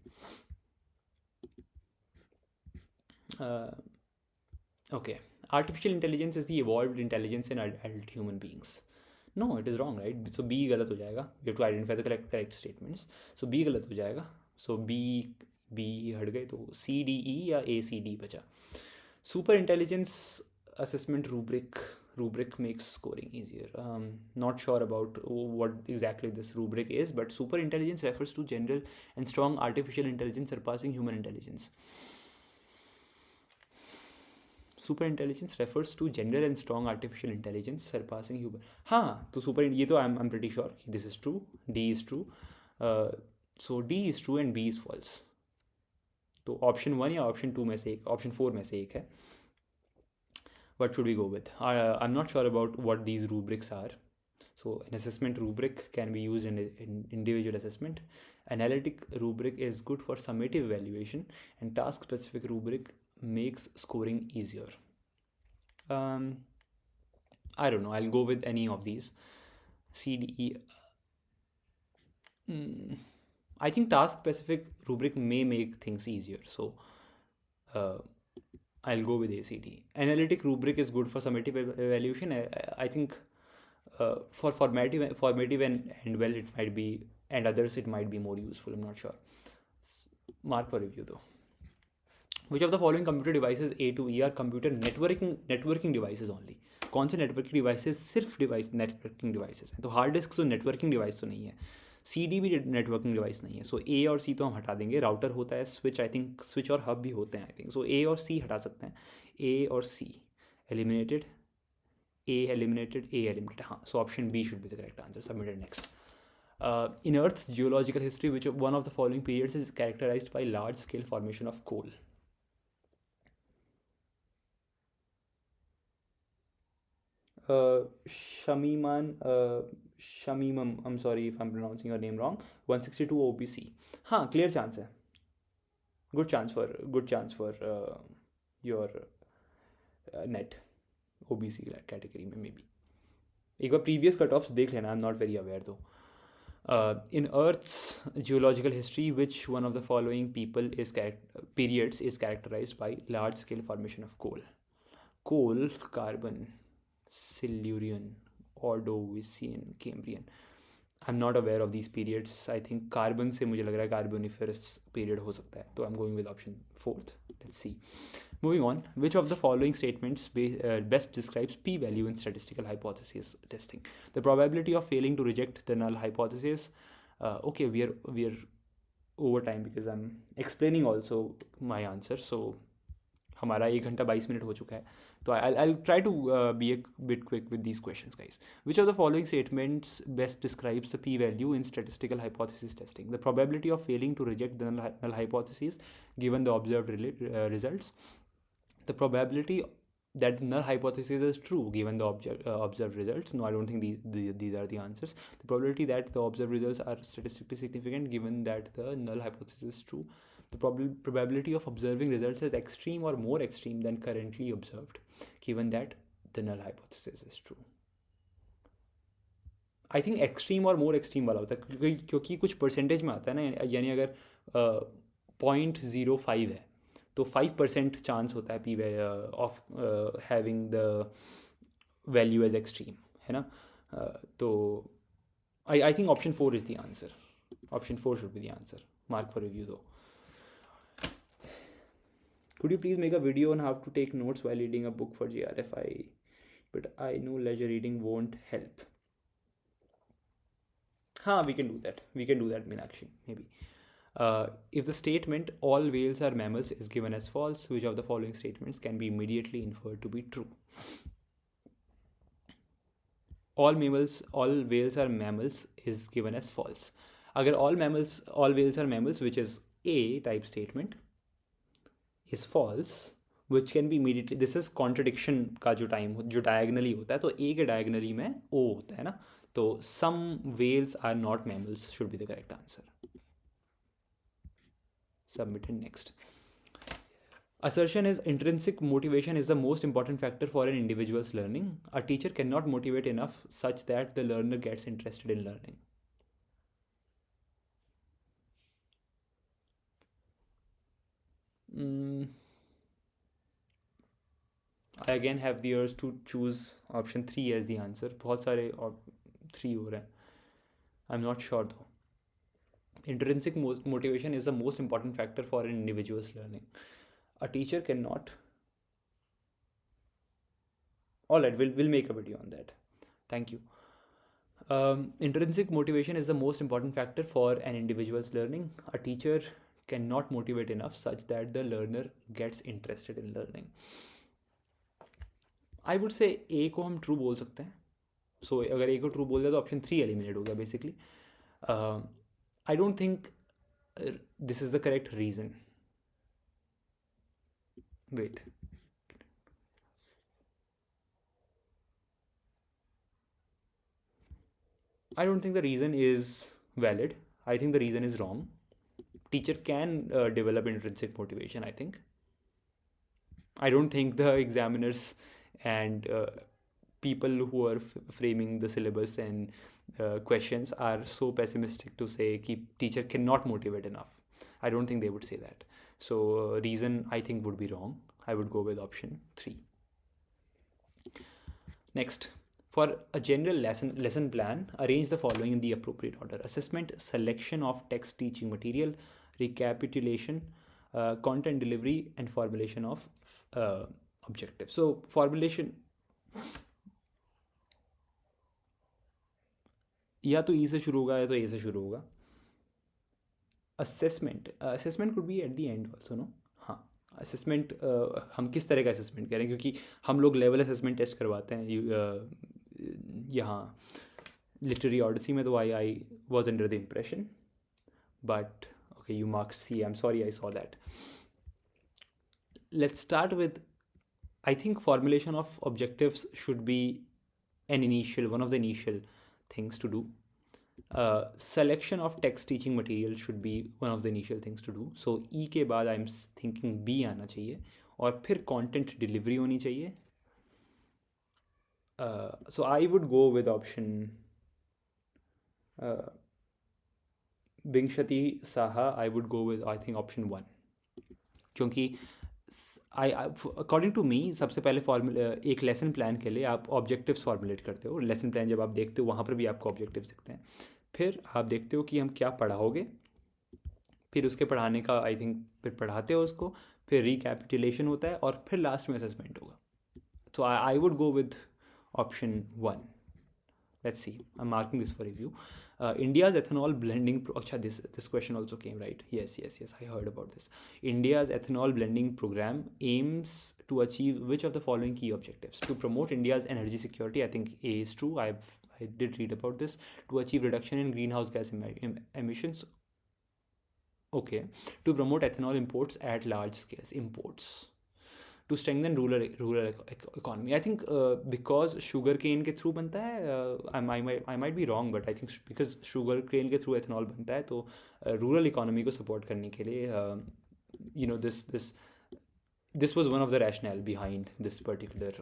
Okay, artificial intelligence is the evolved intelligence in adult human beings. No, it is wrong, right? So B गलत हो जाएगा. You have to identify the correct statements. So B गलत हो जाएगा. So B हट गए, तो C D E या A C D बचा. Super intelligence assessment rubric makes scoring easier. Not sure about what exactly this rubric is, but super intelligence refers to general and strong artificial intelligence surpassing human intelligence. Super intelligence refers to general and strong artificial intelligence surpassing human. हाँ, तो super, ये तो I'm pretty sure this is true. D is true. So D is true and B is false. तो option 1 या option 2 में से एक, option 4 में से एक है. What should we go with? I'm not sure about what these rubrics are. So an assessment rubric can be used in individual assessment. Analytic rubric is good for summative evaluation, and task specific rubric makes scoring easier. I don't know, I'll go with any of these. C, D, E. I think task specific rubric may make things easier, so I'll go with ACD. Analytic rubric is good for summative evaluation. I think for formative and well, it might be, and others it might be more useful. I'm not sure. Mark for review though. Which of the following computer devices A to E are computer networking devices only? कौन से networking devices सिर्फ networking devices हैं? तो hard disk तो networking device तो नहीं है, CD भी networking device नहीं है. So A और C तो हम हटा देंगे. Router होता है, switch I think, switch और hub भी होते हैं I think. So A और C हटा सकते हैं. A और C eliminated. A eliminated. हाँ. So option B should be the correct answer. Submitted next. In Earth's geological history, which one of the following periods is characterized by large-scale formation of coal? Shamimam, I'm sorry if I'm pronouncing your name wrong. 162 OBC. हाँ, clear chance है. Good chance for your net OBC category में maybe. एक बार previous cutoffs देख लेना. I'm not very aware though. In Earth's geological history, which one of the following periods is characterized by large-scale formation of coal? Coal, carbon, Silurian, Ordovician, Cambrian. I'm not aware of these periods. I think carbon से मुझे लग रहा है Carboniferous period हो सकता है. So I'm going with option 4th. Let's see. Moving on. Which of the following statements best describes p-value in statistical hypothesis testing? The probability of failing to reject the null hypothesis. Okay, we are over time because I'm explaining also my answer. So हमारा 1 घंटा 22 minute हो चुका है, तो I'll try to be a bit quick with these questions, guys. Which of the following statements best describes the p-value in statistical hypothesis testing? The probability of failing to reject the null hypothesis given the observed results. The probability that the null hypothesis is true given the observed results. No, I don't think these are the answers. The probability that the observed results are statistically significant given that the null hypothesis is true. The probability of observing results is extreme or more extreme than currently observed given that the null hypothesis is true. I think extreme और मोर extreme वाला होता है क्योंकि कुछ percentage में आता है ना, यानी अगर 0.05 है तो 5% चांस होता है P of having the value as extreme, है ना. तो I think option 4 is the answer. Option 4 should be the answer. Mark for review दो. Could you please make a video on how to take notes while reading a book for GRFI? But I know leisure reading won't help. We can do that. We can do that, Meenakshi, maybe. If the statement all whales are mammals is given as false, which of the following statements can be immediately inferred to be true? All whales are mammals is given as false. Agar all whales are mammals, which is A type statement, is false, which can be immediately, this is contradiction का जो time जो diagonally होता है, तो A के diagonally में O होता है ना, तो some whales are not mammals should be the correct answer. Submitted. Next. Assertion is intrinsic motivation is the most important factor for an individual's learning. A teacher cannot motivate enough such that the learner gets interested in learning. I again have the urge to choose option 3 as the answer. बहुत सारे 3 हो रहे हैं. I'm not sure though. Intrinsic motivation is the most important factor for an individual's learning. A teacher cannot. Alright, we'll make a video on that. Thank you. Intrinsic motivation is the most important factor for an individual's learning. A teacher cannot motivate enough such that the learner gets interested in learning. I would say A को हम true बोल सकते हैं. So अगर A को true बोल दिया तो option 3 eliminate हो गया basically. I don't think this is the correct reason. Wait. I don't think the reason is valid. I think the reason is wrong. Teacher can develop intrinsic motivation, I think. I don't think the examiners and people who are framing the syllabus and questions are so pessimistic to say कि teacher cannot motivate enough. I don't think they would say that. So reason I think would be wrong. I would go with option 3. Next. For a general lesson plan, arrange the following in the appropriate order: assessment, selection of text teaching material, recapitulation, content delivery, and formulation of objectives. So formulation या तो E से शुरू होगा या तो A से शुरू होगा. assessment could be at the end also, no? हाँ, assessment हम किस तरह का assessment करें, क्योंकि हम लोग level assessment test करवाते हैं यहाँ literary odyssey में, तो I was under the impression, but okay, you marked C. I'm sorry, I saw that. Let's start with, I think formulation of objectives should be one of the initial things to do. Selection of text teaching material should be one of the initial things to do. So E के बाद I'm thinking B आना चाहिए और फिर content delivery होनी चाहिए. So I would go with option Bingshati Saha. I would go with, I think, option 1, क्योंकि according to me सबसे पहले एक लेसन प्लान के लिए आप ऑब्जेक्टिव्स फॉर्मुलेट करते हो. लेसन प्लान जब आप देखते हो वहाँ पर भी आपको ऑब्जेक्टिव्स दिखते हैं. फिर आप देखते हो कि हम क्या पढ़ाओगे, फिर उसके पढ़ाने का आई थिंक फिर पढ़ाते हो उसको, फिर रिकैपिटुलेशन होता है और फिर लास्ट में असेसमेंट होगा. तो आई would go with option 1. Let's see. I'm marking this for review. India's ethanol blending. This question also came, right? Yes. I heard about this. India's ethanol blending program aims to achieve which of the following key objectives? To promote India's energy security. I think A is true. I did read about this. To achieve reduction in greenhouse gas emissions. Okay. To promote ethanol imports at large scales. Imports. To strengthen rural economy. I think because sugarcane के through बनता है, I might be wrong, but I think because sugarcane के through ethanol बनता है, तो rural economy को support करने के लिए, this was one of the rationale behind this particular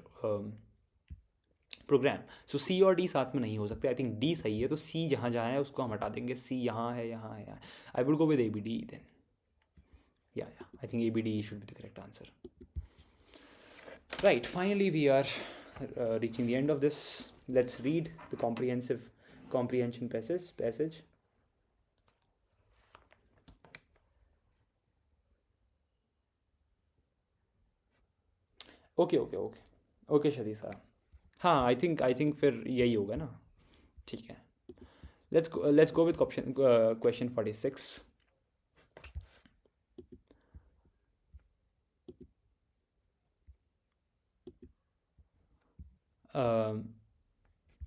program. So C और D साथ में नहीं हो सकते. I think D सही है, तो C जहाँ जहाँ है उसको हम हटा देंगे. C यहाँ है. I would go with ABD then. Yeah. I think ABD should be the correct answer. Right, finally we are reaching the end of this. Let's read the comprehension passage. Okay शदी साहब. हाँ, I think फिर यही होगा ना. ठीक है. Let's go with question 46.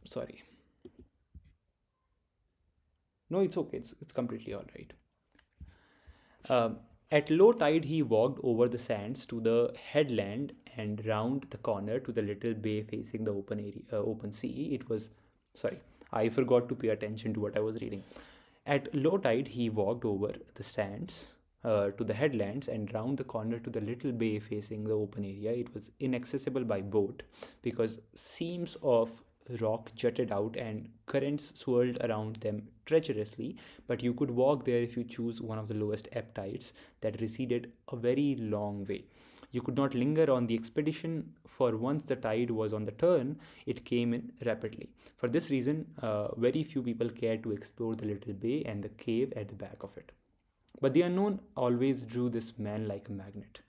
Sorry. No, it's okay. It's completely all right. At low tide, he walked over the sands to the headland and round the corner to the little bay facing the open sea. I forgot to pay attention to what I was reading. At low tide, he walked over the sands to the headlands and round the corner to the little bay facing the open area. It was inaccessible by boat because seams of rock jutted out and currents swirled around them treacherously, but you could walk there if you choose one of the lowest ebb tides that receded a very long way. You could not linger on the expedition, for once the tide was on the turn, it came in rapidly. For this reason, very few people cared to explore the little bay and the cave at the back of it. But the unknown always drew this man like a magnet.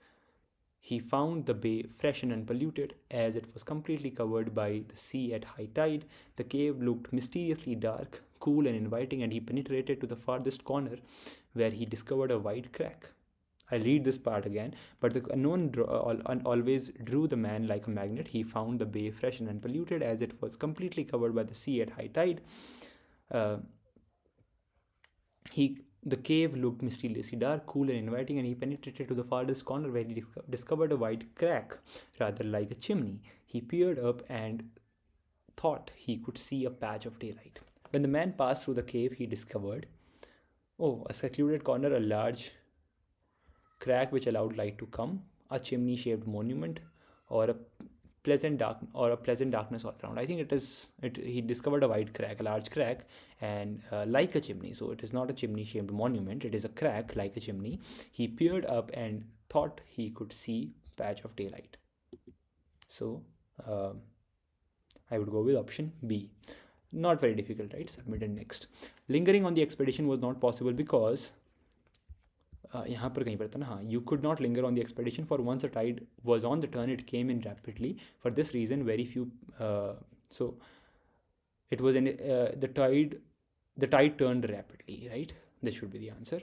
He found the bay fresh and unpolluted, as it was completely covered by the sea at high tide. The cave looked mysteriously dark, cool and inviting, and he penetrated to the farthest corner, where he discovered a wide crack. I'll read this part again. But the unknown always drew the man like a magnet. He found the bay fresh and unpolluted, as it was completely covered by the sea at high tide. The cave looked mysteriously dark, cool and inviting, and he penetrated to the farthest corner, where he discovered a wide crack, rather like a chimney. He peered up and thought he could see a patch of daylight. When the man passed through the cave, he discovered, a secluded corner, a large crack which allowed light to come, a chimney-shaped monument, or a pleasant darkness all around. I think he discovered a wide crack, a large crack, and like a chimney. So it is not a chimney-shaped monument, it is a crack like a chimney. He peered up and thought he could see patch of daylight. So I would go with option B. Not very difficult, right? Submitted next. Lingering on the expedition was not possible because यहाँ पर कहीं पर था ना, हाँ, you could not linger on the expedition, for once the tide was on the turn, it came in rapidly. For this reason, very few, so it was in the tide turned rapidly, right? This should be the answer.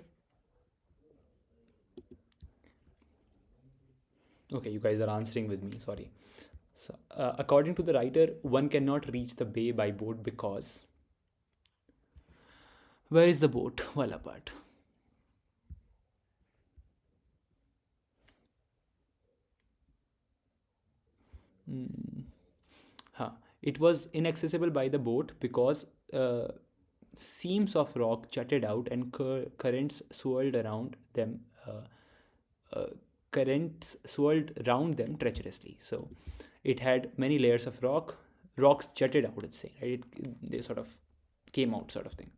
Okay, you guys are answering with me, sorry. So, according to the writer, one cannot reach the bay by boat because, where is the boat? Wala part. It was inaccessible by the boat because seams of rock jutted out and currents swirled around them. Treacherously. So it had many layers of rocks jutted out, it's saying, right? They sort of came out, sort of thing.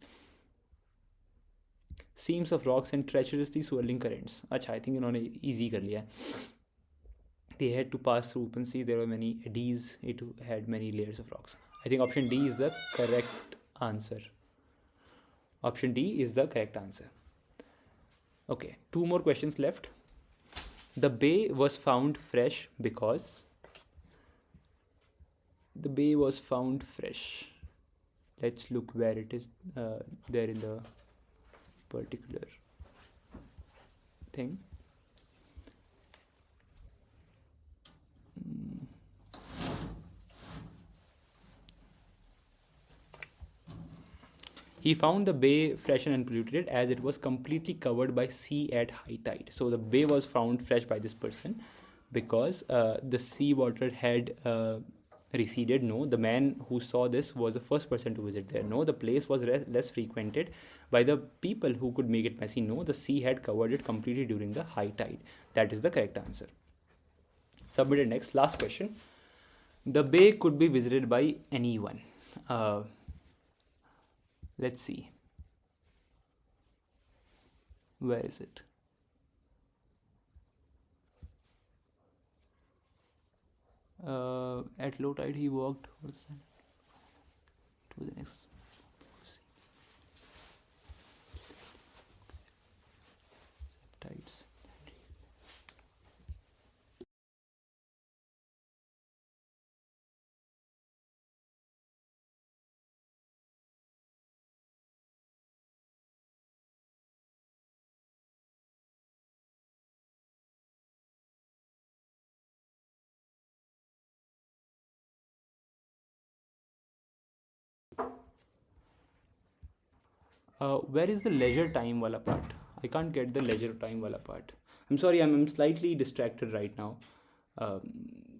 Seams of rocks and treacherously swirling currents. Acha, I think इन्होंने easy कर लिया. They had to pass through open sea. There were many eddies. It had many layers of rocks. I think option D is the correct answer. Option D is the correct answer. Okay, 2 more questions left. The bay was found fresh because. The bay was found fresh. Let's look where it is there in the particular thing. He found the bay fresh and unpolluted as it was completely covered by sea at high tide. So the bay was found fresh by this person because the sea water had receded. No, the man who saw this was the first person to visit there. No, the place was less frequented by the people who could make it messy. No, the sea had covered it completely during the high tide. That is the correct answer. Submitted next. Last question. The bay could be visited by anyone. Let's see. Where is it? At low tide, he walked to the next. Tides. Where is the leisure time wala part? I can't get the leisure time wala part. I'm sorry, I'm slightly distracted right now.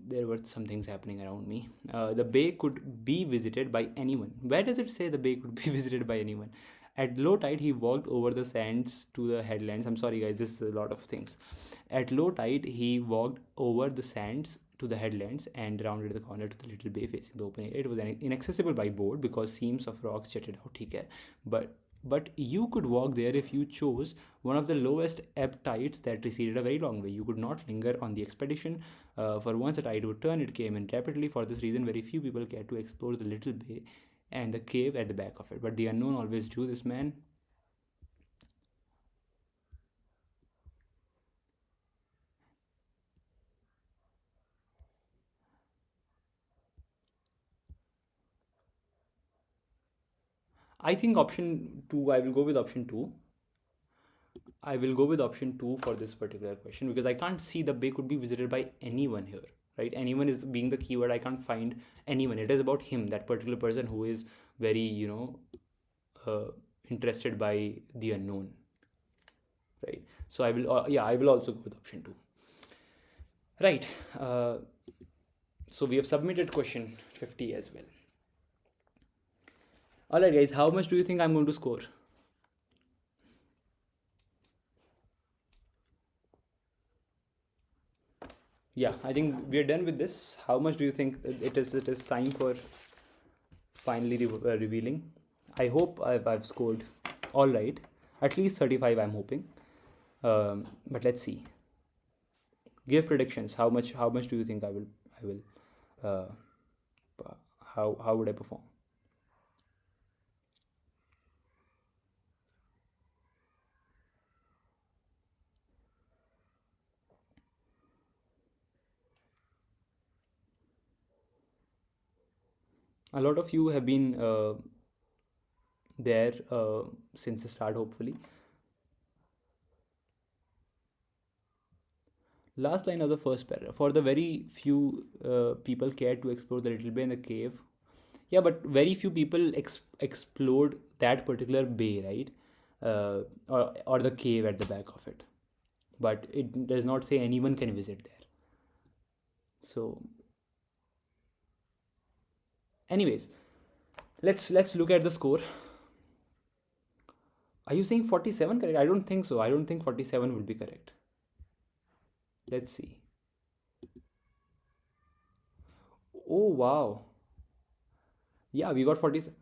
There were some things happening around me. The bay could be visited by anyone. Where does it say the bay could be visited by anyone? At low tide, he walked over the sands to the headlands. I'm sorry, guys, this is a lot of things. At low tide, he walked over the sands to the headlands and rounded the corner to the little bay facing the open air. It was inaccessible by boat because seams of rocks jutted out. Okay, but you could walk there if you chose one of the lowest ebb tides that receded a very long way. You could not linger on the expedition, for once the tide would turn, it came in rapidly. For this reason, very few people cared to explore the little bay and the cave at the back of it. But the unknown always drew this man. I think option 2, I will go with option 2. I will go with option 2 for this particular question because I can't see the bay could be visited by anyone here, right? Anyone is being the keyword. I can't find anyone. It is about him, that particular person who is very, interested by the unknown, right? So I will, I will also go with option 2. Right. So we have submitted question 50 as well. All right, guys, how much do you think I'm going to score? Yeah, I think we are done with this. How much do you think it is time for finally revealing? I hope I've scored all right, at least 35 I'm hoping. But let's see. Give predictions. How much do you think I will how would I perform? A lot of you have been there since the start, hopefully. Last line of the first paragraph. For the very few people cared to explore the little bay in the cave. Yeah, but very few people explored that particular bay, right? Or the cave at the back of it. But it does not say anyone can visit there. So, anyways, let's look at the score. Are you saying 47 correct? I don't think so. I don't think 47 will be correct. Let's see. Oh, wow. Yeah, we got 47.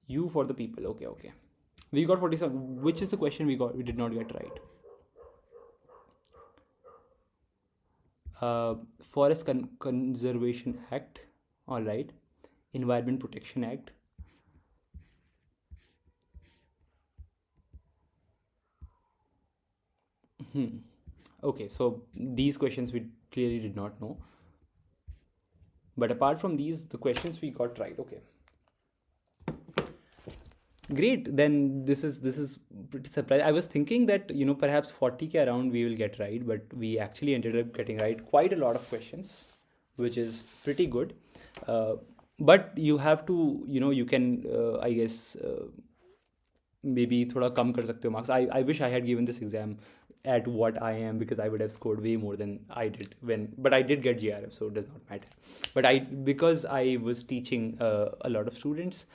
You for the people. Okay. We got 47. Which is the question we did not get right? Forest Conservation Act. All right. Environment Protection Act. Okay, so these questions we clearly did not know. But apart from these, the questions we got right. Okay. Great. Then this is pretty surprising. I was thinking that perhaps 40 k around we will get right, but we actually ended up getting right quite a lot of questions, which is pretty good. But you have to you can I guess maybe थोड़ा कम कर सकते हो marks. I wish I had given this exam at what I am, because I would have scored way more than I did but I did get GRF, so it does not matter. But because I was teaching a lot of students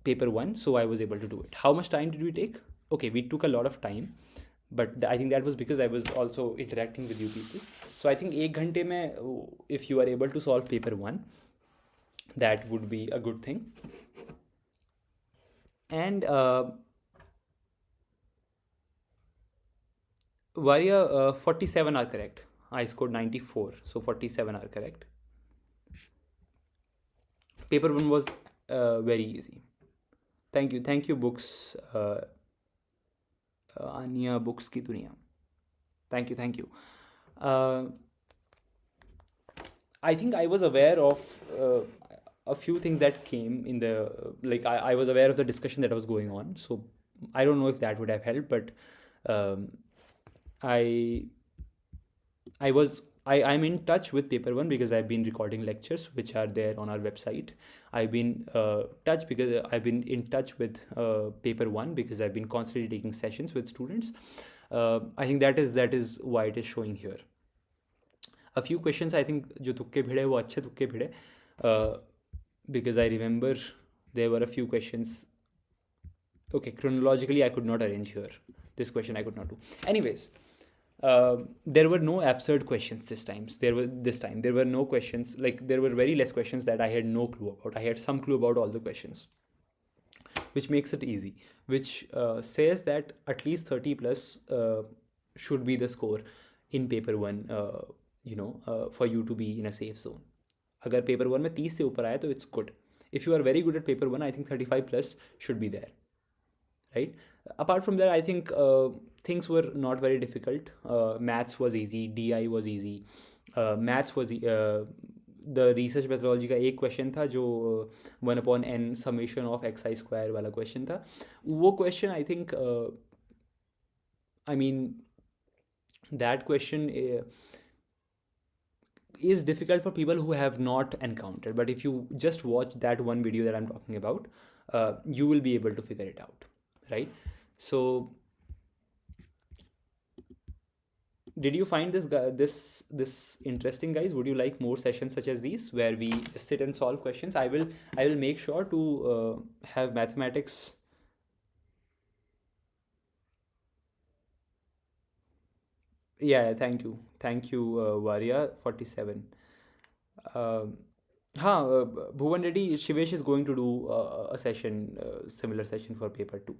paper 1, so I was able to do it. How much time did we take? Okay, we took a lot of time, but I think that was because I was also interacting with you people. So I think 1 घंटे में if you are able to solve paper 1, that would be a good thing. And Varia, 47 are correct. I scored 94, so 47 are correct. Paper 1 was very easy. Thank you books, Anya Books Ki Duniya. Thank you. I think I was aware of a few things that came in the I was aware of the discussion that was going on, so I don't know if that would have helped, but I'm in touch with paper 1 because I've been recording lectures which are there on our website. I've been in touch with paper 1 because I've been constantly taking sessions with students. I think that is why it is showing here. A few questions I think जो तुक्के भिड़े वो अच्छे तुक्के भिड़े, because I remember there were a few questions. Okay, chronologically I could not arrange here. This question I could not do. Anyways, there were no absurd questions this time. There were no questions, there were very less questions that I had no clue about. I had some clue about all the questions, which makes it easy, which says that at least 30 plus should be the score in paper 1, for you to be in a safe zone. अगर paper 1 में 30 से ऊपर आया तो it's good. If you are very good at paper 1, I think 35 plus should be there, right? Apart from that, I think things were not very difficult. Maths was easy, DI was easy. Maths was the research methodology का एक question था जो 1/n summation of xi square वाला question था. वो question I think that question is difficult for people who have not encountered, but if you just watch that one video that I'm talking about, you will be able to figure it out, right? So did you find this interesting, guys? Would you like more sessions such as these where we just sit and solve questions? I will make sure to have mathematics. Yeah, thank you Varia 47. Bhuvan Reddy, Shivesh is going to do a session, similar session for paper 2.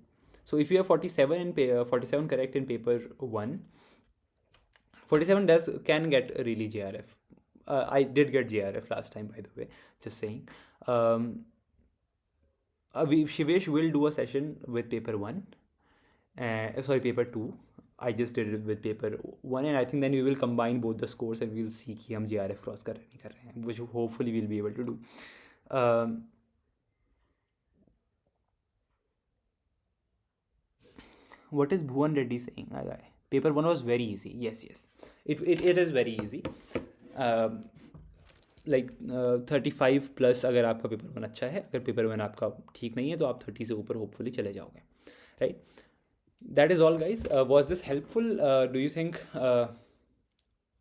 So if you have 47 in 47 correct in paper 1, 47 can get really GRF. I did get GRF last time, by the way, just saying. Shivesh will do a session with paper 1, paper 2. I just did it with paper 1, and I think then we will combine both the scores and we'll see कि हम GRF cross कर रहे हैं नहीं कर रहे हैं, which hopefully we'll be able to do. What is Bhuvan Reddy saying? Paper 1 was very easy. Yes. It is very easy. 35 plus अगर आपका पेपर 1 अच्छा है, अगर पेपर 1 आपका ठीक नहीं है तो आप 30 से ऊपर होपफुली चले जाओगे, right? That is all, guys. Was this helpful? Do you think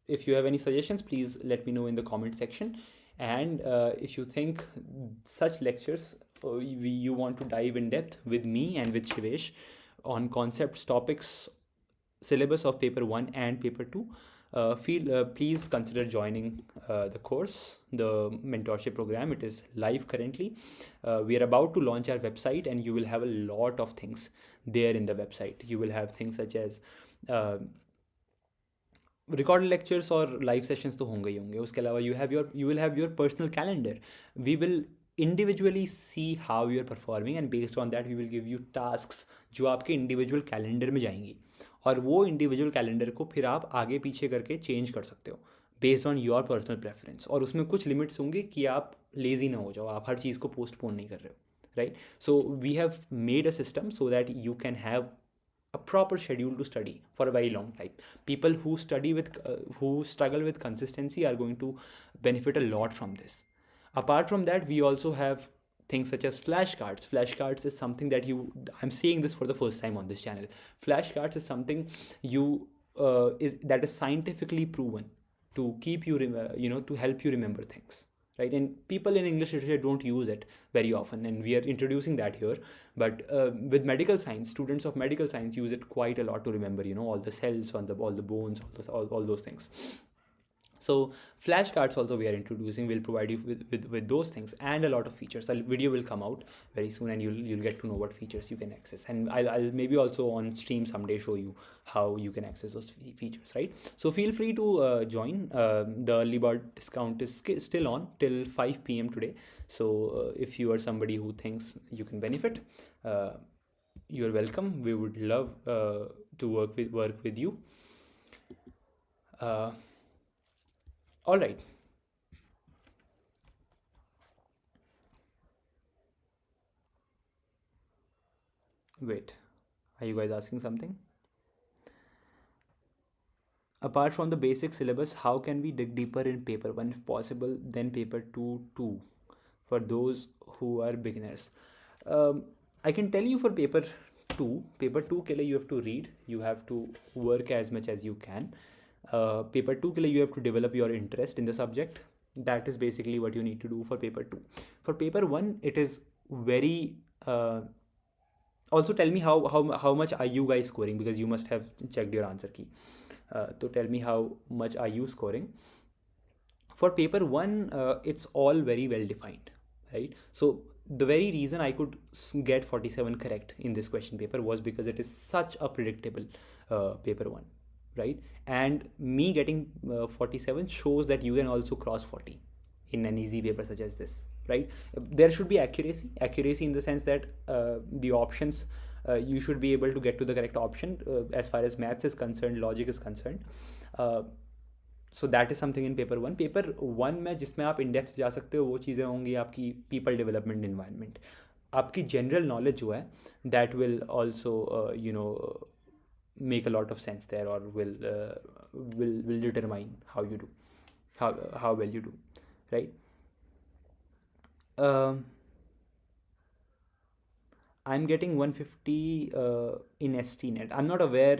if you have any suggestions, please let me know in the comment section. And if you think such lectures you want to dive in depth with me and with Shivesh on concepts, topics, syllabus of paper 1 and paper 2, please consider joining the course, the mentorship program. It is live currently. We are about to launch our website, and you will have a lot of things there in the website. You will have things such as recorded lectures or live sessions तो होंगे ही होंगे. उसके अलावा you will have your personal calendar. We will individually see how you are performing, and based on that we will give you tasks जो आपके individual calendar में जाएंगी, और वो इंडिविजुअल कैलेंडर को फिर आप आगे पीछे करके चेंज कर सकते हो. Based on your personal preference, और उसमें कुछ लिमिट्स होंगे कि आप लेज़ी ना हो जाओ, आप हर चीज़ को पोस्टपोन नहीं कर रहे हो, right? So we have made a system so that you can have a proper schedule to study for a very long time. People who study with who struggle with consistency are going to benefit a lot from this. Apart from that, we also have things such as flashcards. Flashcards is something that I'm saying this for the first time on this channel. Flashcards is something you is that is scientifically proven to keep you to help you remember things, right? And people in English literature don't use it very often, and we are introducing that here. But with medical science, students of medical science use it quite a lot to remember, all the cells on all the bones, all those things. So flashcards also we are introducing will provide you with those things and a lot of features. A video will come out very soon, and you'll get to know what features you can access, and I'll maybe also on stream someday show you how you can access those features, right? So feel free to join. The early bird discount is still on till 5 p.m. today. So if you are somebody who thinks you can benefit, you're welcome. We would love to work with you. All right. Wait, are you guys asking something? Apart from the basic syllabus, how can we dig deeper in paper 1 if possible, then paper 2 too, for those who are beginners? I can tell you for paper 2 के लिए you have to read, you have to work as much as you can. Paper 2 के लिए you have to develop your interest in the subject. That is basically what you need to do for paper 2. For paper 1, it is very also tell me how much are you guys scoring, because you must have checked your answer key. So tell me how much are you scoring. For paper 1, it's all very well defined, right? So the very reason I could get 47 correct in this question paper was because it is such a predictable paper 1, right? And me getting 47 shows that you can also cross 40 in an easy paper such as this, right? There should be accuracy in the sense that the options, you should be able to get to the correct option as far as maths is concerned, logic is concerned. So that is something in paper 1. Paper 1 में जिसमें आप in depth जा सकते हो वो चीज़ें होंगी आपकी people development environment. आपकी general knowledge जो है that will also make a lot of sense there, or will determine how you do, how well you do, right? I'm getting 150 in ST net. I'm not aware,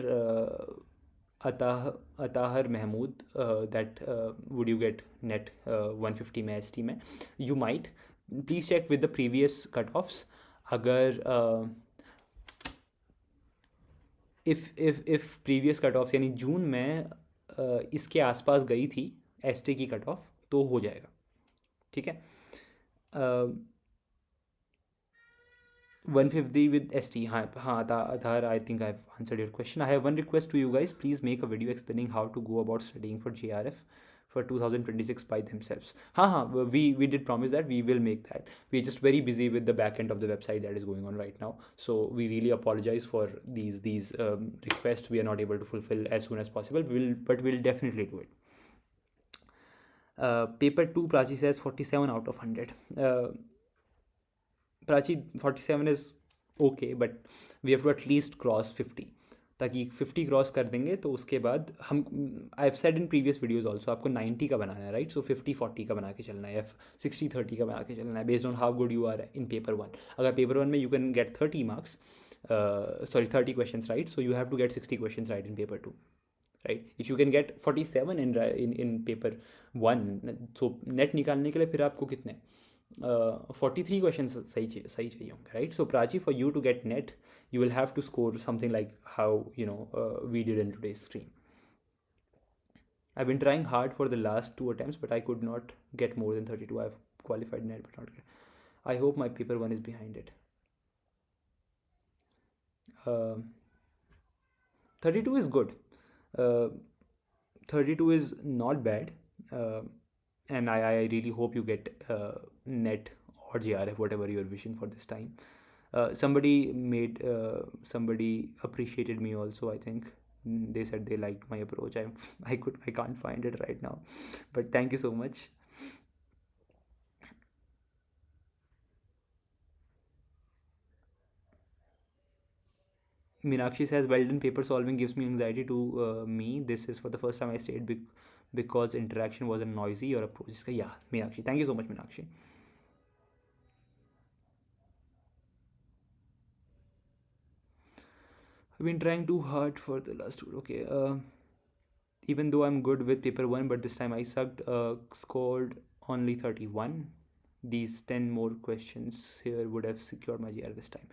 Atahar Mahmood, that would you get net 150 में ST में? You might. Please check with the previous cutoffs. अगर if previous cutoffs यानी जून में इसके आसपास गई थी ST की कट ऑफ तो हो जाएगा, ठीक है? 150 with ST. Adhar, I think I've answered your question. I have one request to you guys. Please make a video explaining how to go about studying for JRF for 2026 by themselves. We did promise that we will make that. We're just very busy with the back end of the website that is going on right now. So we really apologize for these requests we are not able to fulfill as soon as possible. But we'll definitely do it. Paper 2, Prachi says 47 out of 100. Prachi, 47 is okay, but we have to at least cross 50. ताकि 50 cross कर देंगे तो उसके बाद हम, I have said in previous videos also, आपको 90 का बनाना है, राइट? सो 50-40 का बना के चलना है, या 60-30 का बना के चलना है, based on how good you are in paper 1. अगर पेपर 1 में you can get 30 marks, 30 questions right, so you have to get 60 questions right in paper 2, right? If you can get 47 in paper 1, so net निकालने के लिए फिर आपको कितने 43 question सही चाहिए होंगे, right? So Prachi, for you to get net you will have to score something like how we did in today's stream. I've been trying hard for the last 2 attempts, but I could not get more than 32. I've qualified net but not get. I hope my paper 1 is behind it. 32 is good. 32 is not bad, and I really hope you get net or JRF, whatever you're wishing for this time. Somebody appreciated me also, I think, they said they liked my approach. I can't find it right now, but thank you so much. Meenakshi says, well done, paper solving gives me anxiety to me. This is for the first time I stayed because interaction wasn't noisy. Your approach is, yeah, Meenakshi. Thank you so much, Meenakshi. I've been trying too hard for the last two. Okay. Even though I'm good with paper one, but this time I sucked, scored only 31. These 10 more questions here would have secured my GR this time.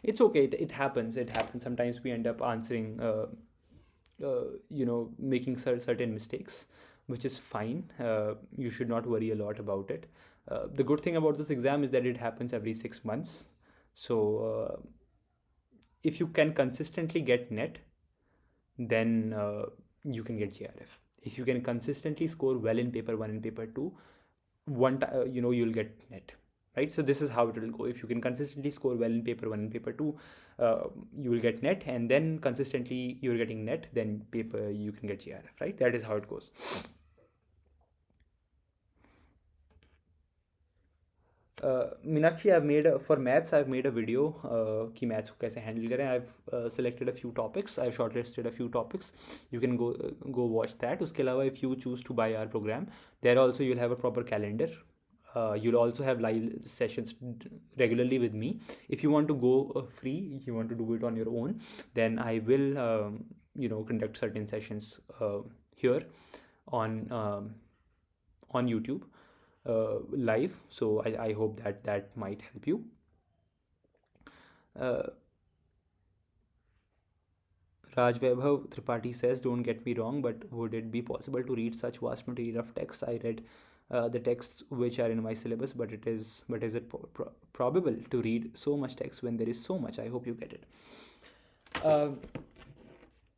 It's okay. It happens. It happens. Sometimes we end up answering, making certain mistakes, which is fine. You should not worry a lot about it. The good thing about this exam is that it happens every 6 months. So if you can consistently get net, then you can get JRF. If you can consistently score well in paper one and paper two, you'll get net, right? So this is how it will go. If you can consistently score well in paper one and paper two, you will get net, and then consistently you're getting net, then paper you can get JRF, right? That is how it goes. Meenakshi, for maths, I've made a video कि maths को कैसे handle करें. I've selected a few topics. I've shortlisted a few topics. You can go watch that. उसके अलावा, if you choose to buy our program, there also you'll have a proper calendar. You'll also have live sessions regularly with me. If you want to go free, if you want to do it on your own, then I will conduct certain sessions here on YouTube. Live, so I hope that might help you. Raj Vaibhav Tripathi says, don't get me wrong, but would it be possible to read such vast material of text? I read the texts which are in my syllabus, but is it probable to read so much text when there is so much? I hope you get it.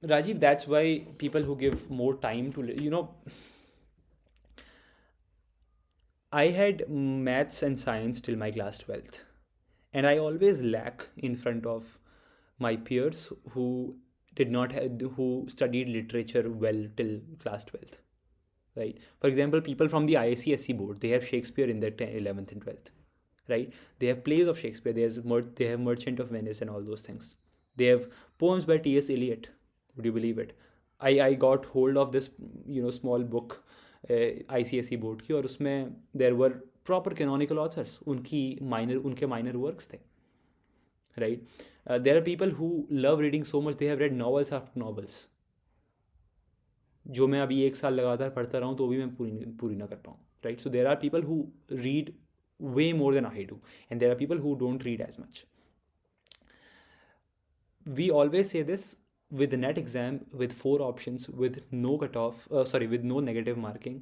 Rajiv, that's why people who give more time to, I had maths and science till my class 12th, and I always lack in front of my peers who who studied literature well till class 12th, right? For example, people from the ICSE board, they have Shakespeare in their 11th and 12th, right? They have plays of Shakespeare, they have Merchant of Venice and all those things. They have poems by T.S. Eliot. Would you believe it? I got hold of this small book ICSE board की, और उसमें there were proper canonical authors, उनके minor works थे, right? There are people who love reading so much, they have read novels after novels, जो मैं अभी 1 साल लगातार पढ़ता रहा हूँ तो भी मैं पूरी ना कर पाऊँ, right? So there are people who read way more than I do, and there are people who don't read as much. We always say this with the NET exam, with 4 options, with no cutoff, with no negative marking.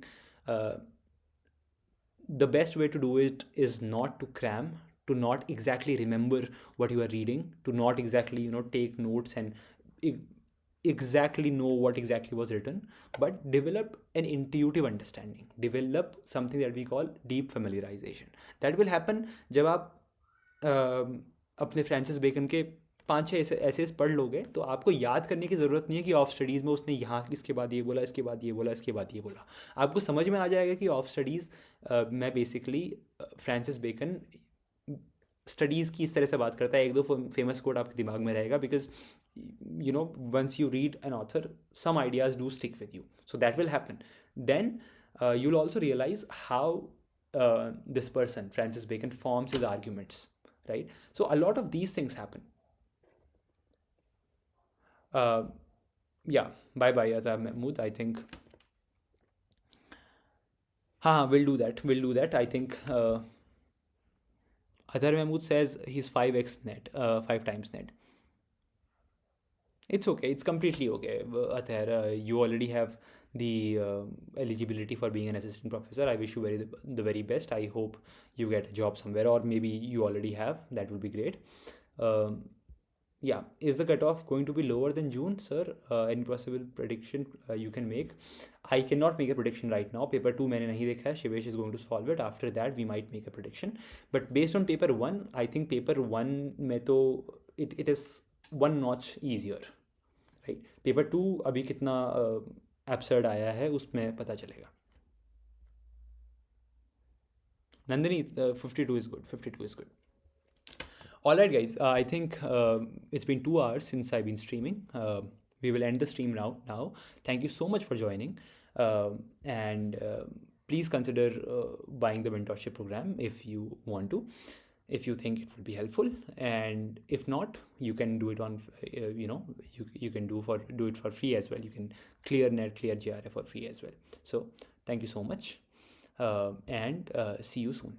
The best way to do it is not to cram, to not exactly remember what you are reading, to not exactly take notes and exactly know what exactly was written, but develop an intuitive understanding, develop something that we call deep familiarization. That will happen जब आप अपने Francis bacon के 5-6 ऐसे पढ़ लोगे, तो आपको याद करने की ज़रूरत नहीं है कि ऑफ स्टडीज़ में उसने यहाँ इसके बाद ये बोला, इसके बाद ये बोला, इसके बाद ये बोला. आपको समझ में आ जाएगा कि ऑफ स्टडीज़ में बेसिकली फ्रांसिस बेकन स्टडीज़ की इस तरह से बात करता है. 1-2 फेमस कोट आपके दिमाग में रहेगा, because once you read an author, some ideas do stick with you. So that will happen. Then you'll also realize how this person, Francis Bacon, forms his arguments, right? So a lot of these things happen. Yeah, bye Azhar Mahmood. I think we'll do that. I think Azhar Mahmood says he's 5x net, 5 times net. It's okay. It's completely okay. Athar, you already have the eligibility for being an assistant professor. I wish you the very best. I hope you get a job somewhere, or maybe you already have. That would be great. Yeah, is the cutoff going to be lower than June, sir? Any possible prediction you can make? I cannot make a prediction right now. Paper 2 मैंने नहीं देखा है. Shivesh is going to solve it. After that, we might make a prediction. But based on paper 1, I think paper 1 में तो it is one notch easier, right. Paper 2 अभी कितना absurd आया है उसमें पता चलेगा. Nandini, 52 is good. 52 is good. All right, guys. I think it's been 2 hours since I've been streaming. We will end the stream now. Thank you so much for joining. And please consider buying the mentorship program if you want to, if you think it would be helpful. And if not, you can do it on, you can do it for free as well. You can clear NET, clear GRA for free as well. So thank you so much. And see you soon.